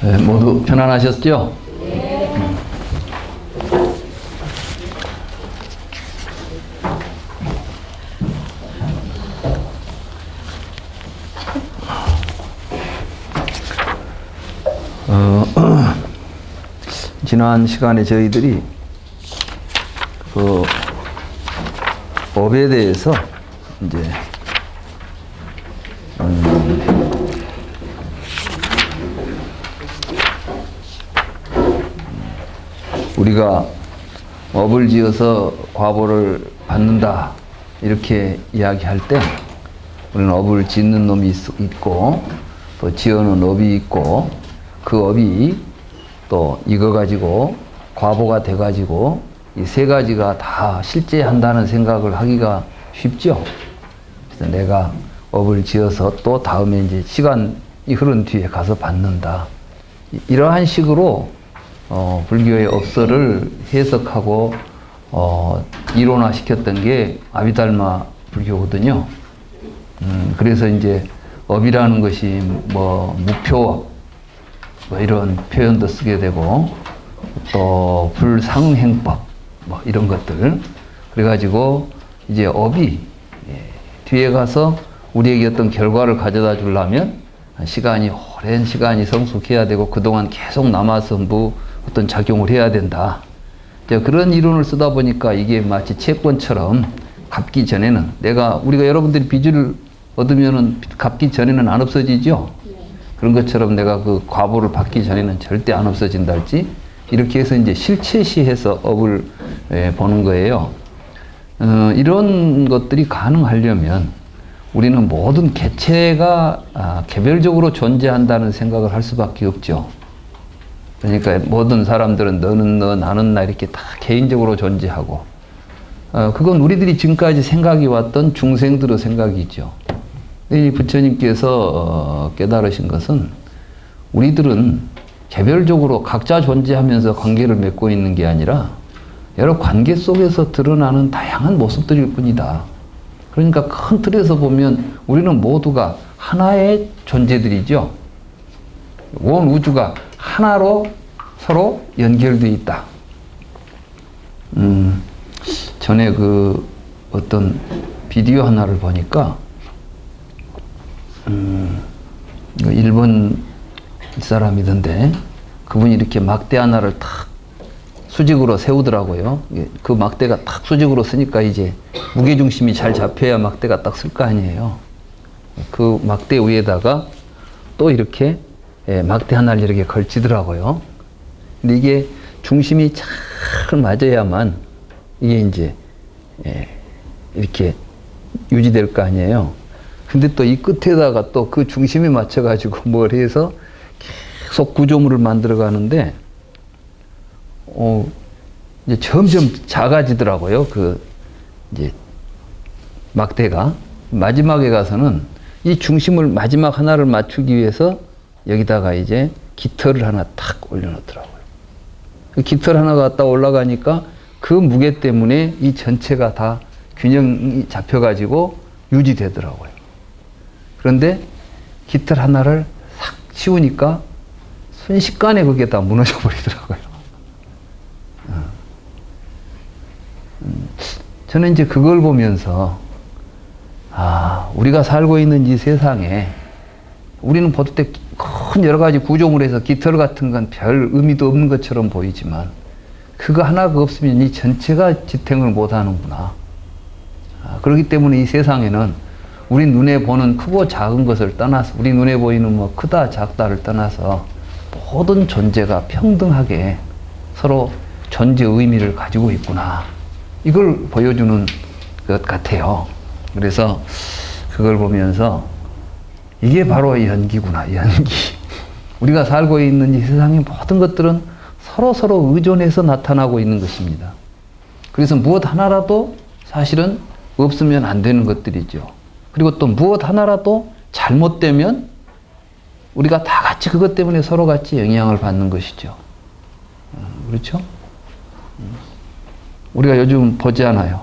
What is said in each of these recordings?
네, 모두 편안하셨죠? 지난 시간에 저희들이 그 업에 대해서 이제 우리가 업을 지어서 과보를 받는다 이렇게 이야기할 때 우리는 업을 짓는 놈이 있고 또 지어놓은 업이 있고 그 업이 또 이거 가지고 과보가 돼 가지고 이 세 가지가 다 실제 한다는 생각을 하기가 쉽죠. 그래서 내가 업을 지어서 또 다음에 이제 시간이 흐른 뒤에 가서 받는다. 이러한 식으로 불교의 업설을 해석하고 이론화시켰던 게 아비달마 불교거든요. 그래서 이제 업이라는 것이 뭐 무표업 뭐 이런 표현도 쓰게 되고 또 불상행법 뭐 이런 것들 그래가지고 이제 업이 뒤에 가서 우리에게 어떤 결과를 가져다 주려면 시간이 오랜 시간이 성숙해야 되고 그동안 계속 남아서 뭐 어떤 작용을 해야 된다. 그런 이론을 쓰다 보니까 이게 마치 채권처럼 갚기 전에는 우리가 여러분들이 빚을 얻으면은 갚기 전에는 안 없어지죠. 그런 것처럼 내가 그 과보를 받기 전에는 절대 안 없어진다 할지 이렇게 해서 이제 실체시해서 업을 보는 거예요. 이런 것들이 가능하려면 우리는 모든 개체가 개별적으로 존재한다는 생각을 할 수밖에 없죠. 그러니까 모든 사람들은 너는 너, 나는 나 이렇게 다 개인적으로 존재하고 그건 우리들이 지금까지 생각이 왔던 중생들의 생각이죠. 이 부처님께서 깨달으신 것은 우리들은 개별적으로 각자 존재하면서 관계를 맺고 있는 게 아니라 여러 관계 속에서 드러나는 다양한 모습들일 뿐이다. 그러니까 큰 틀에서 보면 우리는 모두가 하나의 존재들이죠. 온 우주가 하나로 서로 연결되어 있다. 전에 그 어떤 비디오 하나를 보니까 일본 사람이던데 그분이 이렇게 막대 하나를 탁 수직으로 세우더라고요. 그 막대가 탁 수직으로 쓰니까 이제 무게중심이 잘 잡혀야 막대가 딱 쓸 거 아니에요. 그 막대 위에다가 또 이렇게 막대 하나를 이렇게 걸치더라고요. 근데 이게 중심이 잘 맞아야만 이게 이제 이렇게 유지될 거 아니에요. 근데 또 이 끝에다가 또 그 중심에 맞춰가지고 뭘 해서 계속 구조물을 만들어 가는데, 이제 점점 작아지더라고요. 이제 막대가. 마지막에 가서는 이 중심을 마지막 하나를 맞추기 위해서 여기다가 이제 깃털을 하나 탁 올려놓더라고요. 그 깃털 하나가 갖다 올라가니까 그 무게 때문에 이 전체가 다 균형이 잡혀가지고 유지되더라고요. 그런데 깃털 하나를 싹 치우니까 순식간에 그게 다 무너져 버리더라고요. 저는 이제 그걸 보면서 우리가 살고 있는 이 세상에 우리는 볼 때 큰 여러 가지 구조물에서 깃털 같은 건 별 의미도 없는 것처럼 보이지만 그거 하나가 없으면 이 전체가 지탱을 못 하는구나. 그렇기 때문에 이 세상에는 우리 눈에 보는 크고 작은 것을 떠나서 우리 눈에 보이는 뭐 크다 작다를 떠나서 모든 존재가 평등하게 서로 존재 의미를 가지고 있구나. 이걸 보여주는 것 같아요. 그래서 그걸 보면서 이게 바로 연기구나, 연기. 우리가 살고 있는 이 세상의 모든 것들은 서로 의존해서 나타나고 있는 것입니다. 그래서 무엇 하나라도 사실은 없으면 안 되는 것들이죠. 그리고 또 무엇 하나라도 잘못되면 우리가 다 같이 그것 때문에 서로 같이 영향을 받는 것이죠. 그렇죠? 우리가 요즘 보잖아요.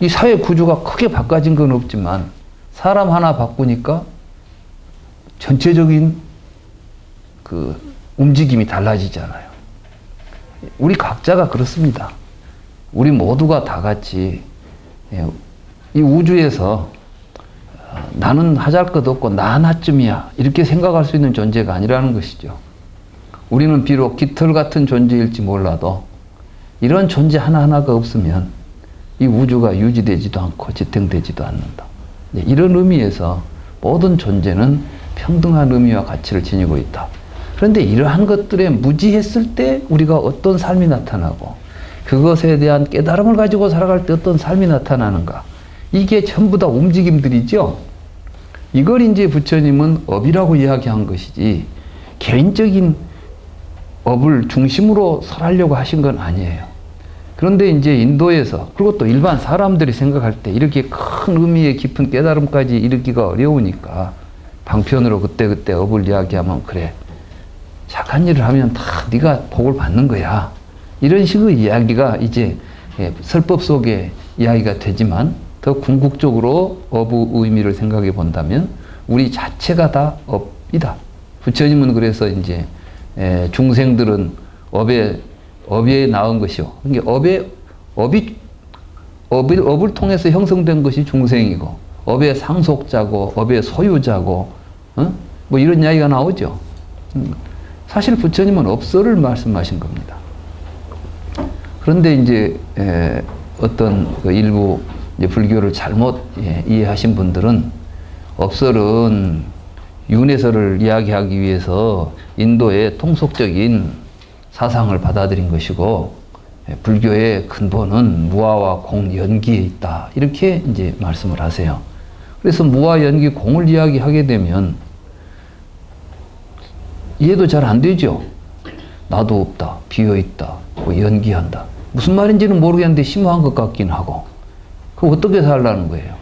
이 사회 구조가 크게 바꿔진 건 없지만 사람 하나 바꾸니까 전체적인 그 움직임이 달라지잖아요. 우리 각자가 그렇습니다. 우리 모두가 다 같이 이 우주에서 나는 하잘것없고 나 나쯤이야 이렇게 생각할 수 있는 존재가 아니라는 것이죠. 우리는 비록 깃털 같은 존재일지 몰라도 이런 존재 하나하나가 없으면 이 우주가 유지되지도 않고 지탱되지도 않는다. 이런 의미에서 모든 존재는 평등한 의미와 가치를 지니고 있다. 그런데 이러한 것들에 무지했을 때 우리가 어떤 삶이 나타나고 그것에 대한 깨달음을 가지고 살아갈 때 어떤 삶이 나타나는가. 이게 전부 다 움직임들이죠. 이걸 이제 부처님은 업이라고 이야기한 것이지 개인적인 업을 중심으로 설하려고 하신 건 아니에요. 그런데 이제 인도에서 그리고 또 일반 사람들이 생각할 때 이렇게 큰 의미의 깊은 깨달음까지 이르기가 어려우니까 방편으로 그때그때 업을 이야기하면 그래 착한 일을 하면 다 네가 복을 받는 거야. 이런 식의 이야기가 이제 설법 속의 이야기가 되지만 더 궁극적으로 업의 의미를 생각해 본다면 우리 자체가 다 업이다. 부처님은 그래서 이제 중생들은 업에 나온 것이요. 그러니까 업을 통해서 형성된 것이 중생이고 업의 상속자고 업의 소유자고 뭐 이런 이야기가 나오죠. 사실 부처님은 업설을 말씀하신 겁니다. 그런데 이제 어떤 그 일부 이제 불교를 잘못 이해하신 분들은 업설은 윤회설을 이야기하기 위해서 인도의 통속적인 사상을 받아들인 것이고 불교의 근본은 무아와 공, 연기에 있다. 이렇게 이제 말씀을 하세요. 그래서 무아, 연기, 공을 이야기하게 되면 이해도 잘 안 되죠. 나도 없다, 비어있다, 뭐 연기한다. 무슨 말인지는 모르겠는데 심오한 것 같긴 하고. 그럼 어떻게 살라는 거예요?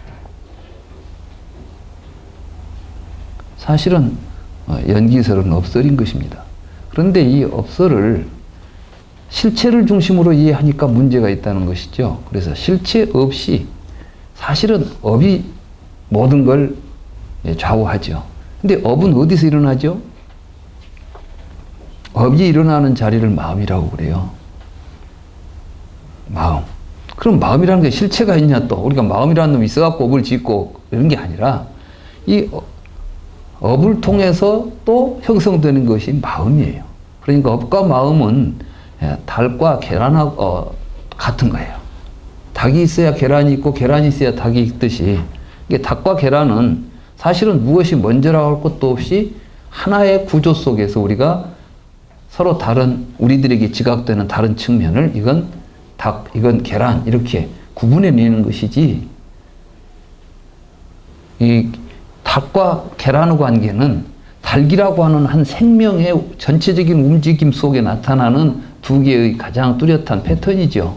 사실은 연기설은 업설인 것입니다. 그런데 이 업설을 실체를 중심으로 이해하니까 문제가 있다는 것이죠. 그래서 실체 없이 사실은 업이 모든 걸 좌우하죠. 근데 업은 어디서 일어나죠? 업이 일어나는 자리를 마음이라고 그래요. 마음. 그럼 마음이라는 게 실체가 있냐 또. 우리가 마음이라는 놈이 있어갖고 업을 짓고 이런 게 아니라 이 업을 통해서 또 형성되는 것이 마음이에요. 그러니까 업과 마음은 닭과 계란하고 같은 거예요. 닭이 있어야 계란이 있고 계란이 있어야 닭이 있듯이 이게 닭과 계란은 사실은 무엇이 먼저라고 할 것도 없이 하나의 구조 속에서 우리가 서로 다른 우리들에게 지각되는 다른 측면을 이건 닭, 이건 계란 이렇게 구분해내는 것이지 이 닭과 계란의 관계는 닭이라고 하는 한 생명의 전체적인 움직임 속에 나타나는 두 개의 가장 뚜렷한 패턴이죠.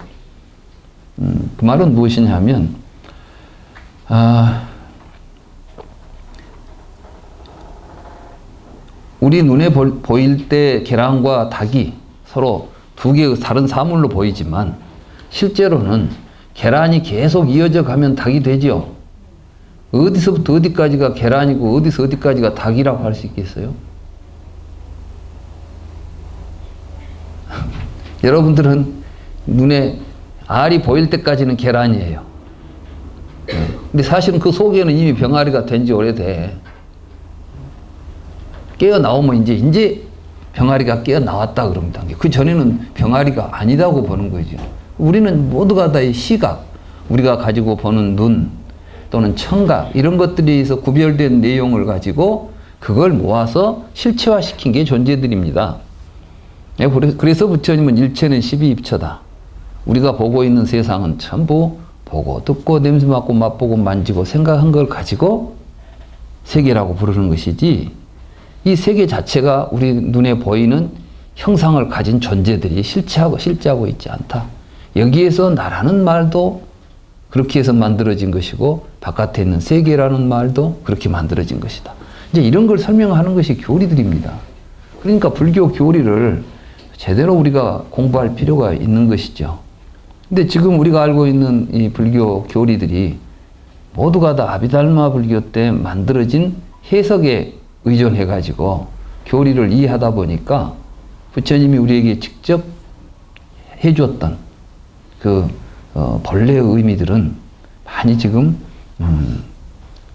그 말은 무엇이냐 하면 우리 눈에 보일 때 계란과 닭이 서로 두 개의 다른 사물로 보이지만 실제로는 계란이 계속 이어져 가면 닭이 되죠. 어디서부터 어디까지가 계란이고 어디서 어디까지가 닭이라고 할 수 있겠어요? 여러분들은 눈에 알이 보일 때까지는 계란이에요. 근데 사실은 그 속에는 이미 병아리가 된 지 오래돼. 깨어나오면 이제 병아리가 깨어나왔다 그럽니다. 그 전에는 병아리가 아니다고 보는 거죠. 우리는 모두가 다 이 시각, 우리가 가지고 보는 눈 또는 청각 이런 것들에서 구별된 내용을 가지고 그걸 모아서 실체화시킨 게 존재들입니다. 그래서 부처님은 일체는 12입처다. 우리가 보고 있는 세상은 전부 보고 듣고 냄새 맡고 맛보고 만지고 생각한 걸 가지고 세계라고 부르는 것이지 이 세계 자체가 우리 눈에 보이는 형상을 가진 존재들이 실제하고 있지 않다. 여기에서 나라는 말도 그렇게 해서 만들어진 것이고 바깥에 있는 세계라는 말도 그렇게 만들어진 것이다. 이제 이런 걸 설명하는 것이 교리들입니다. 그러니까 불교 교리를 제대로 우리가 공부할 필요가 있는 것이죠. 근데 지금 우리가 알고 있는 이 불교 교리들이 모두가 다 아비달마 불교 때 만들어진 해석의 의존해가지고 교리를 이해하다 보니까 부처님이 우리에게 직접 해주었던 그 본래의 의미들은 많이 지금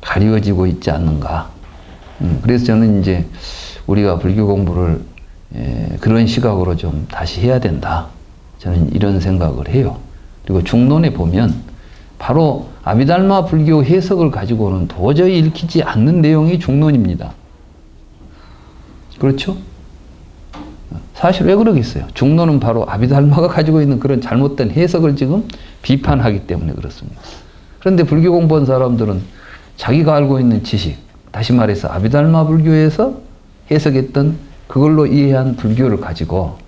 가리워지고 있지 않는가. 그래서 저는 이제 우리가 불교 공부를 그런 시각으로 좀 다시 해야 된다. 저는 이런 생각을 해요. 그리고 중론에 보면 바로 아비달마 불교 해석을 가지고는 도저히 읽히지 않는 내용이 중론입니다. 그렇죠? 사실 왜 그러겠어요? 중론은 바로 아비달마가 가지고 있는 그런 잘못된 해석을 지금 비판하기 때문에 그렇습니다. 그런데 불교 공부한 사람들은 자기가 알고 있는 지식, 다시 말해서 아비달마 불교에서 해석했던 그걸로 이해한 불교를 가지고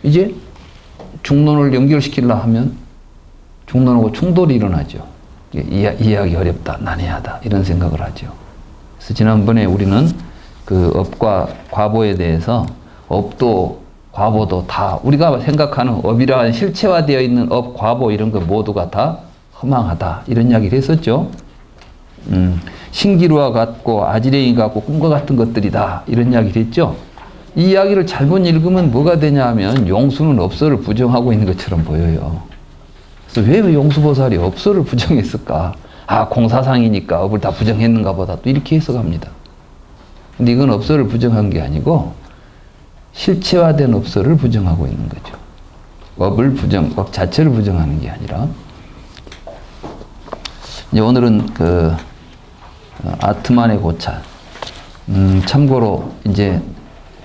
이제 중론을 연결시키려 하면 중론하고 충돌이 일어나죠. 이해하기 어렵다, 난해하다 이런 생각을 하죠. 그래서 지난번에 우리는 그 업과 과보에 대해서 업도 과보도 다 우리가 생각하는 업이라는 실체화되어 있는 업, 과보 이런 거 모두가 다 허망하다 이런 이야기를 했었죠. 신기루와 같고 아지랭이 같고 꿈과 같은 것들이다 이런 이야기를 했죠. 이 이야기를 잘못 읽으면 뭐가 되냐 하면 용수는 업소를 부정하고 있는 것처럼 보여요. 그래서 왜 용수보살이 업소를 부정했을까? 아, 공사상이니까 업을 다 부정했는가 보다 또 이렇게 해석합니다. 근데 이건 업소를 부정한 게 아니고 실체화된 업소를 부정하고 있는 거죠. 업 자체를 부정하는 게 아니라. 이제 오늘은 그 아트만의 고찰. 참고로 이제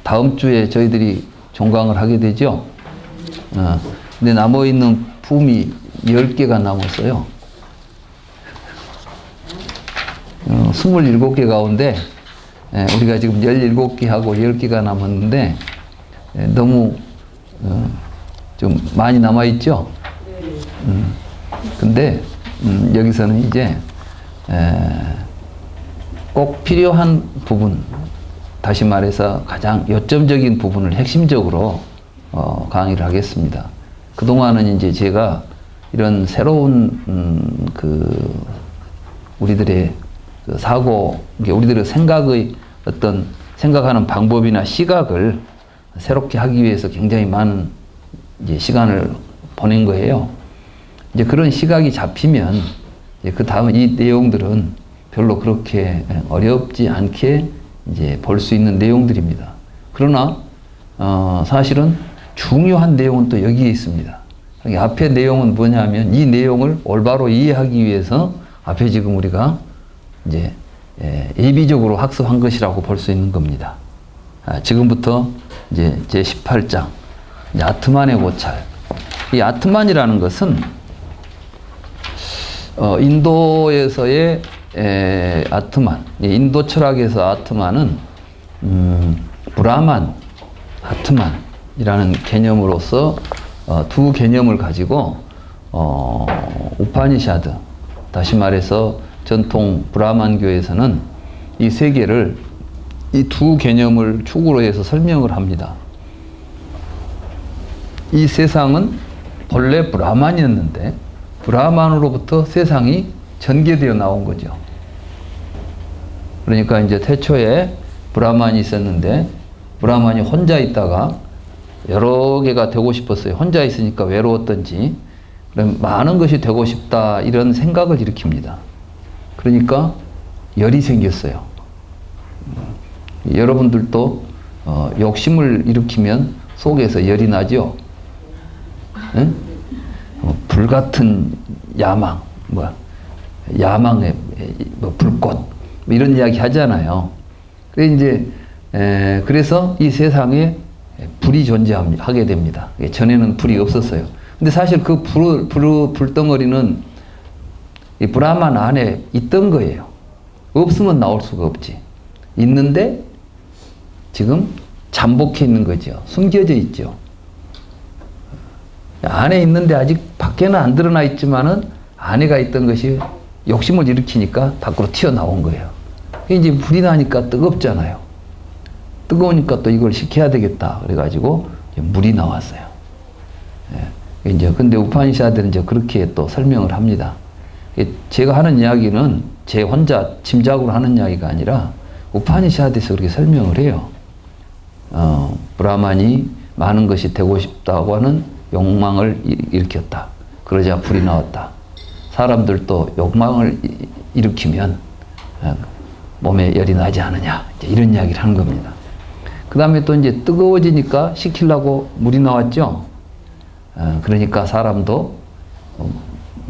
다음 주에 저희들이 종강을 하게 되죠. 근데 남아 있는 품이 10개가 남았어요. 27개 가운데 우리가 지금 17개 하고 10개가 남았는데 너무 좀 많이 남아 있죠. 근데 여기서는 이제 꼭 필요한 부분, 다시 말해서 가장 요점적인 부분을 핵심적으로 강의를 하겠습니다. 그동안은 이제 제가 이런 새로운 그 우리들의 그 사고, 우리들의 생각의 어떤 생각하는 방법이나 시각을 새롭게 하기 위해서 굉장히 많은 이제 시간을 보낸 거예요. 이제 그런 시각이 잡히면 이제 그 다음 이 내용들은 별로 그렇게 어렵지 않게 이제 볼 수 있는 내용들입니다. 그러나 사실은 중요한 내용은 또 여기에 있습니다. 앞에 내용은 뭐냐면 이 내용을 올바로 이해하기 위해서 앞에 지금 우리가 이제 예비적으로 학습한 것이라고 볼 수 있는 겁니다. 지금부터 이제 제 18장 아트만의 고찰. 이 아트만이라는 것은 인도에서의 아트만, 인도 철학에서 아트만은 브라만, 아트만이라는 개념으로서 두 개념을 가지고 우파니샤드, 다시 말해서 전통 브라만교에서는 이 세 개를 이 두 개념을 축으로 해서 설명을 합니다. 이 세상은 본래 브라만이었는데 브라만으로부터 세상이 전개되어 나온 거죠. 그러니까 이제 태초에 브라만이 있었는데 브라만이 혼자 있다가 여러 개가 되고 싶었어요. 혼자 있으니까 외로웠던지 그럼 많은 것이 되고 싶다 이런 생각을 일으킵니다. 그러니까 열이 생겼어요. 여러분들도 욕심을 일으키면 속에서 열이 나죠. 응? 불같은 야망, 야망의 불꽃 이런 이야기 하잖아요. 그래서 이 세상에 불이 존재하게 됩니다. 전에는 불이 없었어요. 근데 사실 그 불덩어리는 이 브라만 안에 있던 거예요. 없으면 나올 수가 없지. 있는데 지금 잠복해 있는 거죠. 숨겨져 있죠. 안에 있는데 아직 밖에는 안 드러나 있지만은 안에가 있던 것이 욕심을 일으키니까 밖으로 튀어나온 거예요. 이제 불이 나니까 뜨겁잖아요. 뜨거우니까 또 이걸 식혀야 되겠다. 그래가지고 물이 나왔어요. 이제 근데 우파니샤드는 이제 그렇게 또 설명을 합니다. 제가 하는 이야기는 제 혼자 짐작으로 하는 이야기가 아니라 우파니샤드에서 그렇게 설명을 해요. 브라만이 많은 것이 되고 싶다고 하는 욕망을 일으켰다. 그러자 불이 나왔다. 사람들도 욕망을 일으키면 몸에 열이 나지 않느냐. 이런 이야기를 하는 겁니다. 그 다음에 또 이제 뜨거워지니까 식히려고 물이 나왔죠. 그러니까 사람도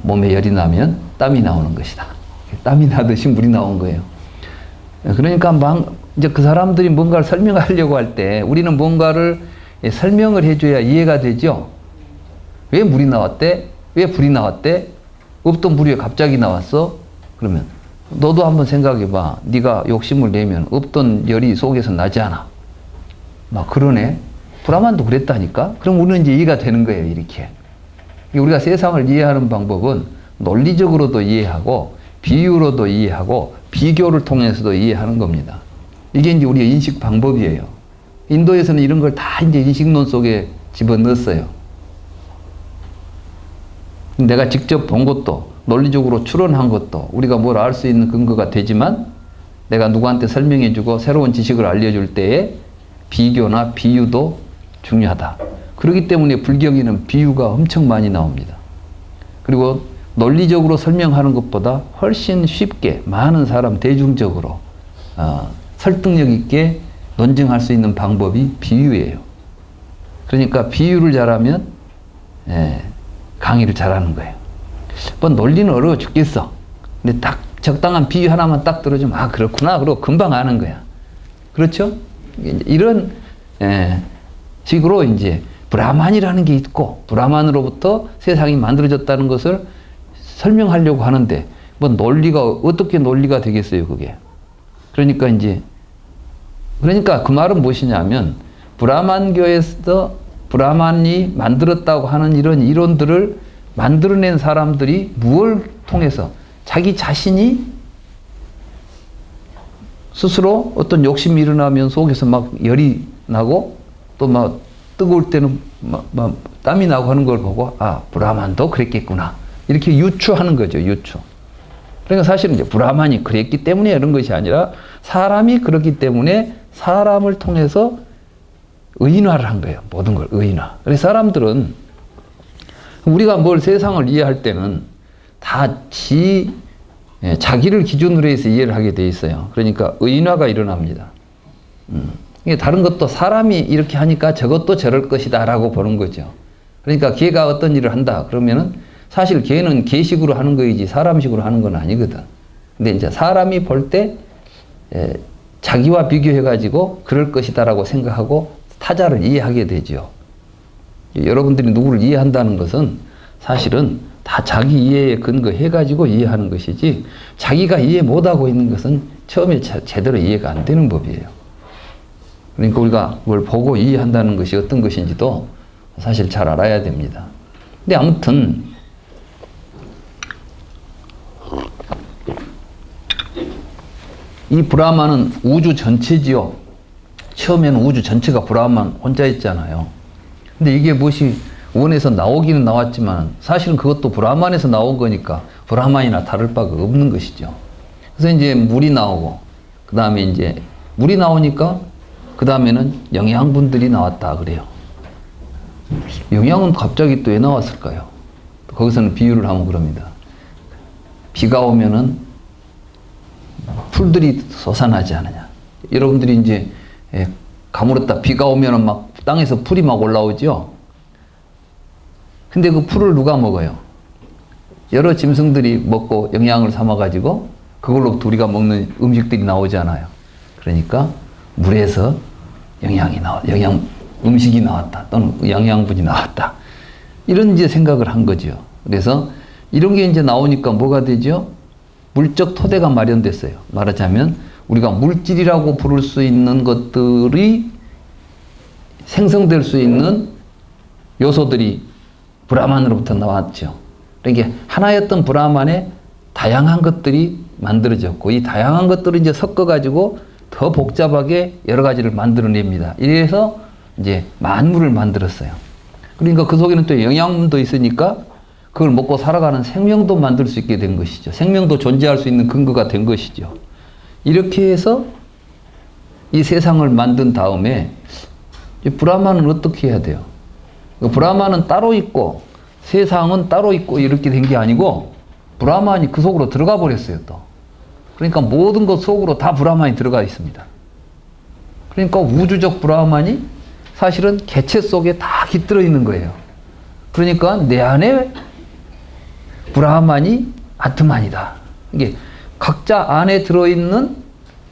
몸에 열이 나면 땀이 나오는 것이다. 땀이 나듯이 물이 나온 거예요. 그러니까 이제 그 사람들이 뭔가를 설명하려고 할 때 우리는 뭔가를 설명을 해줘야 이해가 되죠. 왜 물이 나왔대? 왜 불이 나왔대? 없던 물이 왜 갑자기 나왔어? 그러면 너도 한번 생각해봐. 네가 욕심을 내면 없던 열이 속에서 나지 않아. 막 그러네. 브라만도 그랬다니까. 그럼 우리는 이제 이해가 되는 거예요. 이렇게. 우리가 세상을 이해하는 방법은 논리적으로도 이해하고 비유로도 이해하고 비교를 통해서도 이해하는 겁니다. 이게 이제 우리의 인식 방법이에요. 인도에서는 이런 걸 다 이제 인식론 속에 집어넣었어요. 내가 직접 본 것도 논리적으로 추론한 것도 우리가 뭘 알 수 있는 근거가 되지만 내가 누구한테 설명해주고 새로운 지식을 알려줄 때에 비교나 비유도 중요하다. 그렇기 때문에 불경에는 비유가 엄청 많이 나옵니다. 그리고 논리적으로 설명하는 것보다 훨씬 쉽게 많은 사람 대중적으로 설득력 있게 논증할 수 있는 방법이 비유예요. 그러니까 비유를 잘하면 강의를 잘하는 거예요. 뭐 논리는 어려워 죽겠어. 근데 딱 적당한 비유 하나만 딱 들어주면 아 그렇구나 그러고 금방 아는 거야. 그렇죠? 이런 식으로 이제 브라만이라는 게 있고 브라만으로부터 세상이 만들어졌다는 것을 설명하려고 하는데 뭐 논리가 어떻게 논리가 되겠어요 그게. 그러니까 그 말은 무엇이냐면 브라만교에서 브라만이 만들었다고 하는 이런 이론들을 만들어낸 사람들이 무엇을 통해서 자기 자신이 스스로 어떤 욕심이 일어나면 속에서 막 열이 나고 또 막 뜨거울 때는 막 땀이 나고 하는 걸 보고 아 브라만도 그랬겠구나 이렇게 유추하는 거죠. 유추. 그러니까 사실은 이제 브라만이 그랬기 때문에 이런 것이 아니라 사람이 그렇기 때문에 사람을 통해서 의인화를 한 거예요. 모든 걸 의인화. 그래서 사람들은 우리가 뭘 세상을 이해할 때는 다 자기를 기준으로 해서 이해를 하게 돼 있어요. 그러니까 의인화가 일어납니다. 이게 다른 것도 사람이 이렇게 하니까 저것도 저럴 것이다 라고 보는 거죠. 그러니까 걔가 어떤 일을 한다 그러면은 사실 걔는 걔식으로 하는 거이지 사람식으로 하는 건 아니거든. 근데 이제 사람이 볼 때 자기와 비교해가지고 그럴 것이다라고 생각하고 타자를 이해하게 되죠. 여러분들이 누구를 이해한다는 것은 사실은 다 자기 이해에 근거해가지고 이해하는 것이지 자기가 이해 못하고 있는 것은 처음에 제대로 이해가 안 되는 법이에요. 그러니까 우리가 그걸 보고 이해한다는 것이 어떤 것인지도 사실 잘 알아야 됩니다. 근데 아무튼 이 브라만은 우주 전체지요. 처음에는 우주 전체가 브라만 혼자 있잖아요. 근데 이게 무엇이 원에서 나오기는 나왔지만 사실은 그것도 브라만에서 나온 거니까 브라만이나 다를 바가 없는 것이죠. 그래서 이제 물이 나오고 그 다음에 이제 물이 나오니까 그 다음에는 영양분들이 나왔다 그래요. 영양은 갑자기 또 왜 나왔을까요? 거기서는 비유를 하면 그럽니다. 비가 오면은 풀들이 솟아나지 않느냐. 여러분들이 이제 가물었다 비가 오면은 막 땅에서 풀이 막 올라오죠. 근데 그 풀을 누가 먹어요? 여러 짐승들이 먹고 영양을 삼아가지고 그걸로부터 우리가 먹는 음식들이 나오잖아요. 그러니까 물에서 음식이 나왔다. 또는 영양분이 나왔다. 이런 이제 생각을 한 거죠. 그래서 이런 게 이제 나오니까 뭐가 되죠? 물적 토대가 마련됐어요. 말하자면 우리가 물질이라고 부를 수 있는 것들이 생성될 수 있는 요소들이 브라만으로부터 나왔죠. 그러니까 하나였던 브라만에 다양한 것들이 만들어졌고 이 다양한 것들을 이제 섞어가지고 더 복잡하게 여러 가지를 만들어냅니다. 이래서 이제 만물을 만들었어요. 그러니까 그 속에는 또 영양분도 있으니까 그걸 먹고 살아가는 생명도 만들 수 있게 된 것이죠. 생명도 존재할 수 있는 근거가 된 것이죠. 이렇게 해서 이 세상을 만든 다음에 이 브라만은 어떻게 해야 돼요? 브라만은 따로 있고 세상은 따로 있고 이렇게 된 게 아니고 브라만이 그 속으로 들어가 버렸어요 또. 그러니까 모든 것 속으로 다 브라만이 들어가 있습니다. 그러니까 우주적 브라만이 사실은 개체 속에 다 깃들어 있는 거예요. 그러니까 내 안에 브라만이 아트만이다. 이게 각자 안에 들어있는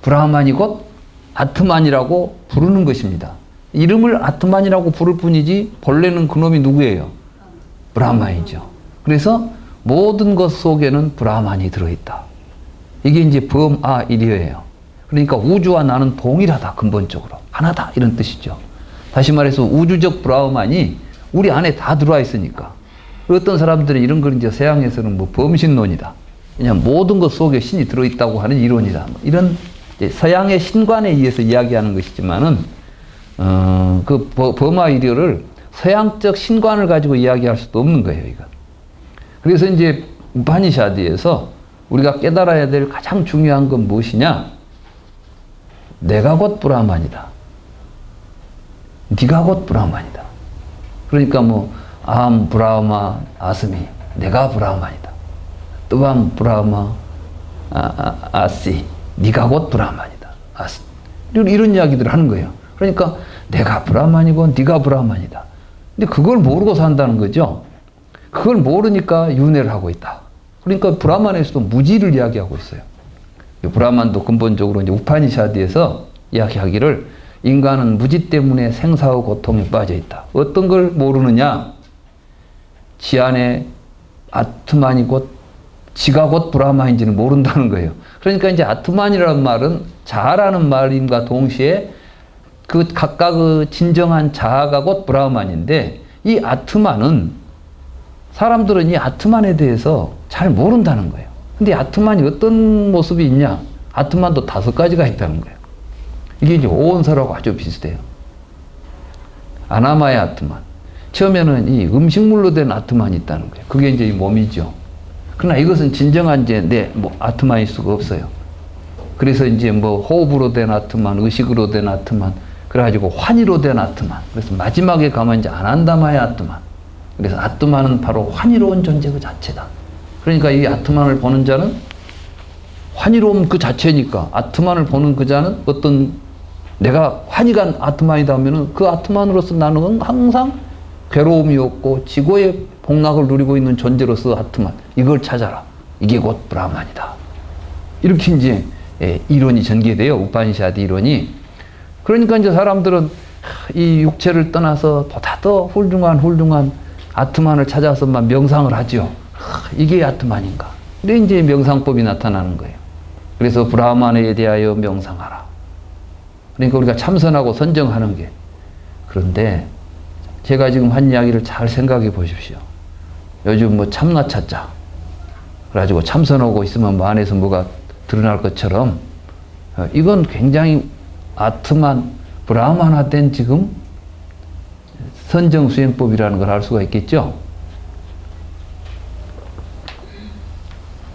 브라만이 곧 아트만이라고 부르는 것입니다. 이름을 아트만이라고 부를 뿐이지 본래는 그놈이 누구예요? 브라만이죠. 그래서 모든 것 속에는 브라만이 들어있다. 이게 이제 범아일이에요. 그러니까 우주와 나는 동일하다. 근본적으로 하나다 이런 뜻이죠. 다시 말해서 우주적 브라만이 우리 안에 다 들어와 있으니까. 어떤 사람들은 이런 걸 이제 서양에서는 뭐 범신론이다. 그냥 모든 것 속에 신이 들어있다고 하는 이론이다. 이런 서양의 신관에 의해서 이야기하는 것이지만은 그 범아이디어를 서양적 신관을 가지고 이야기할 수도 없는 거예요, 이거. 그래서 이제 우파니샤드에서 우리가 깨달아야 될 가장 중요한 건 무엇이냐? 내가 곧 브라만이다. 네가 곧 브라만이다. 그러니까 뭐 아함 브라마 아스미, 내가 브라만이다. 또한 브라마 아시, 네가 곧 브라만이다. 아스. 이런 이야기들을 하는 거예요. 그러니까 내가 브라만이고 네가 브라만이다. 근데 그걸 모르고 산다는 거죠. 그걸 모르니까 윤회를 하고 있다. 그러니까 브라만에서도 무지를 이야기하고 있어요. 브라만도 근본적으로 이제 우파니샤드에서 이야기하기를 인간은 무지 때문에 생사의 고통에 빠져 있다. 어떤 걸 모르느냐? 지 안에 아트만이 곧 지가 곧 브라만인지는 모른다는 거예요. 그러니까 이제 아트만이라는 말은 자아라는 말임과 동시에 그 각각의 진정한 자아가 곧 브라만인데 이 아트만은 사람들은 이 아트만에 대해서 잘 모른다는 거예요. 근데 아트만이 어떤 모습이 있냐? 아트만도 5가지가 있다는 거예요. 이게 이제 오온설하고 아주 비슷해요. 아나마의 아트만. 처음에는 이 음식물로 된 아트만이 있다는 거예요. 그게 이제 이 몸이죠. 그러나 이것은 진정한 이제 내 아트만일 수가 없어요. 그래서 이제 뭐 호흡으로 된 아트만, 의식으로 된 아트만, 그래가지고 환희로 된 아트만. 그래서 마지막에 가면 이제 아난다마의 아트만. 그래서 아트만은 바로 환희로운 존재 그 자체다. 그러니까 이 아트만을 보는 자는 환희로움 그 자체니까 아트만을 보는 그 자는 어떤 내가 환희가 아트만이다 하면은 그 아트만으로서 나는 항상 괴로움이 없고 지고의 복락을 누리고 있는 존재로서 아트만. 이걸 찾아라. 이게 곧 브라만이다. 이렇게 이제 이론이 전개돼요. 우파니샤드 이론이. 그러니까 이제 사람들은 이 육체를 떠나서 보다 더 훌륭한 아트만을 찾아서만 명상을 하죠. 이게 아트만인가. 근데 이제 명상법이 나타나는 거예요. 그래서 브라만에 대하여 명상하라. 그러니까 우리가 참선하고 선정하는 게. 그런데 제가 지금 한 이야기를 잘 생각해 보십시오. 요즘 뭐 참나 찾자. 그래가지고 참선하고 있으면 뭐 안에서 뭐가 드러날 것처럼 이건 굉장히 아트만, 브라만화된 지금 선정수행법이라는 걸 알 수가 있겠죠.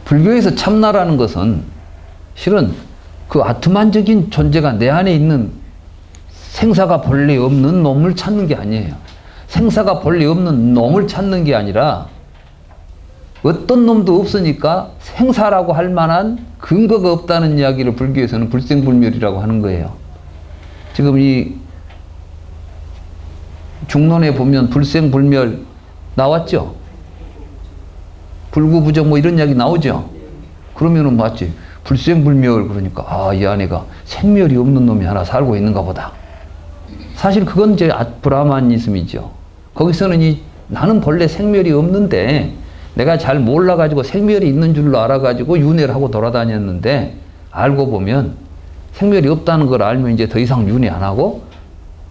불교에서 참나라는 것은 실은 그 아트만적인 존재가 내 안에 있는 생사가 본래 없는 놈을 찾는 게 아니에요. 생사가 본래 없는 놈을 찾는 게 아니라 어떤 놈도 없으니까 생사라고 할 만한 근거가 없다는 이야기를 불교에서는 불생불멸이라고 하는 거예요. 지금 이 중론에 보면 불생불멸 나왔죠? 불구부정 뭐 이런 이야기 나오죠? 그러면은 맞지. 불생불멸 그러니까 아, 이 안에가 생멸이 없는 놈이 하나 살고 있는가 보다. 사실 그건 이제 브라마니즘이죠. 거기서는 나는 본래 생멸이 없는데 내가 잘 몰라가지고 생멸이 있는 줄로 알아가지고 윤회를 하고 돌아다녔는데 알고 보면 생멸이 없다는 걸 알면 이제 더 이상 윤회 안 하고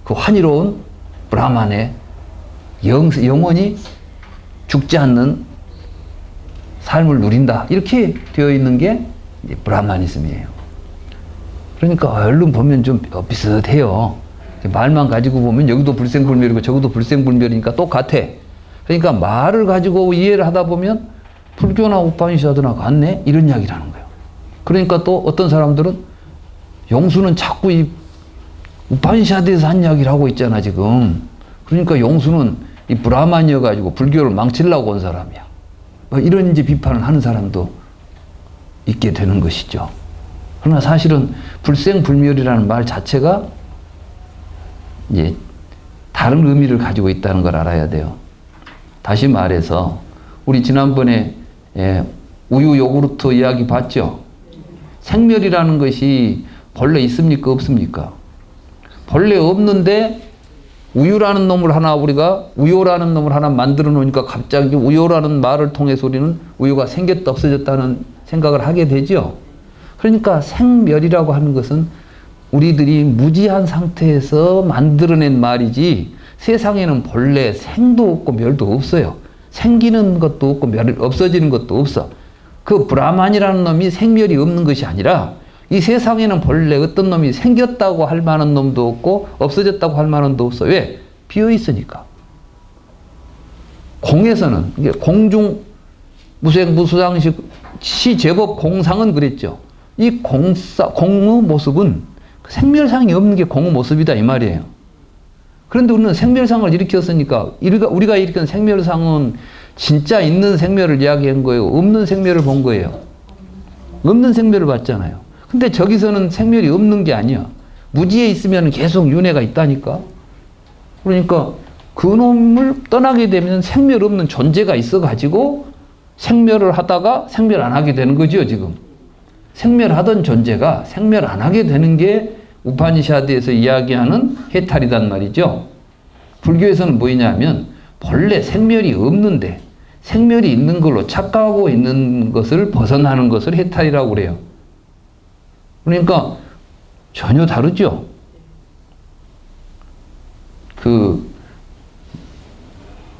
그 환희로운 브라만의 영원히 죽지 않는 삶을 누린다. 이렇게 되어 있는 게 브라마니즘이에요. 그러니까 얼른 보면 좀 비슷해요. 말만 가지고 보면 여기도 불생불멸이고 저기도 불생불멸이니까 똑같아. 그러니까 말을 가지고 이해를 하다 보면 불교나 우파니샤드나 같네? 이런 이야기를 하는 거예요. 그러니까 또 어떤 사람들은 용수는 자꾸 이 우파니샤드에서 한 이야기를 하고 있잖아 지금. 그러니까 용수는 이 브라만이어가지고 불교를 망치려고 온 사람이야. 이런 이제 비판을 하는 사람도 있게 되는 것이죠. 그러나 사실은 불생불멸이라는 말 자체가 이제 다른 의미를 가지고 있다는 걸 알아야 돼요. 다시 말해서 우리 지난번에 우유 요구르트 이야기 봤죠? 생멸이라는 것이 본래 있습니까? 없습니까? 본래 없는데 우유라는 놈을 하나 우리가 우요라는 놈을 하나 만들어 놓으니까 갑자기 우요라는 말을 통해서 우리는 우유가 생겼다 없어졌다는 생각을 하게 되죠. 그러니까 생멸이라고 하는 것은 우리들이 무지한 상태에서 만들어낸 말이지 세상에는 본래 생도 없고 멸도 없어요. 생기는 것도 없고 없어지는 것도 없어. 그 브라만이라는 놈이 생멸이 없는 것이 아니라 이 세상에는 본래 어떤 놈이 생겼다고 할 만한 놈도 없고 없어졌다고 할 만한 놈도 없어. 왜? 비어 있으니까. 공에서는 이게 공중 무생 무수상식 시제법 공상은 그랬죠. 이 공의 모습은 생멸상이 없는 게 공의 모습이다 이 말이에요. 그런데 우리는 생멸상을 일으켰으니까 우리가 일으킨 생멸상은 진짜 있는 생멸을 이야기한 거예요. 없는 생멸을 본 거예요. 없는 생멸을 봤잖아요. 근데 저기서는 생멸이 없는 게 아니야. 무지에 있으면 계속 윤회가 있다니까. 그러니까 그놈을 떠나게 되면 생멸 없는 존재가 있어가지고 생멸을 하다가 생멸 안 하게 되는 거죠, 지금. 생멸하던 존재가 생멸 안 하게 되는 게 우파니샤드에서 이야기하는 해탈이단 말이죠. 불교에서는 뭐냐면 본래 생멸이 없는데 생멸이 있는 걸로 착각하고 있는 것을 벗어나는 것을 해탈이라고 그래요. 그러니까 전혀 다르죠.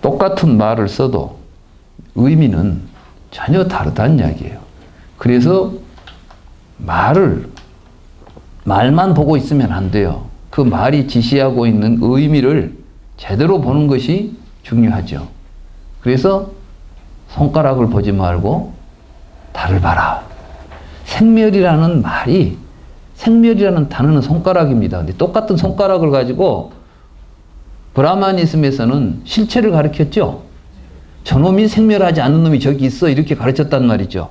똑같은 말을 써도 의미는 전혀 다르다는 이야기예요. 그래서 말만 보고 있으면 안 돼요. 그 말이 지시하고 있는 의미를 제대로 보는 것이 중요하죠. 그래서 손가락을 보지 말고 달을 봐라. 생멸이라는 말이, 생멸이라는 단어는 손가락입니다. 근데 똑같은 손가락을 가지고 브라마니즘에서는 실체를 가르쳤죠. 저놈이 생멸하지 않는 놈이 저기 있어 이렇게 가르쳤단 말이죠.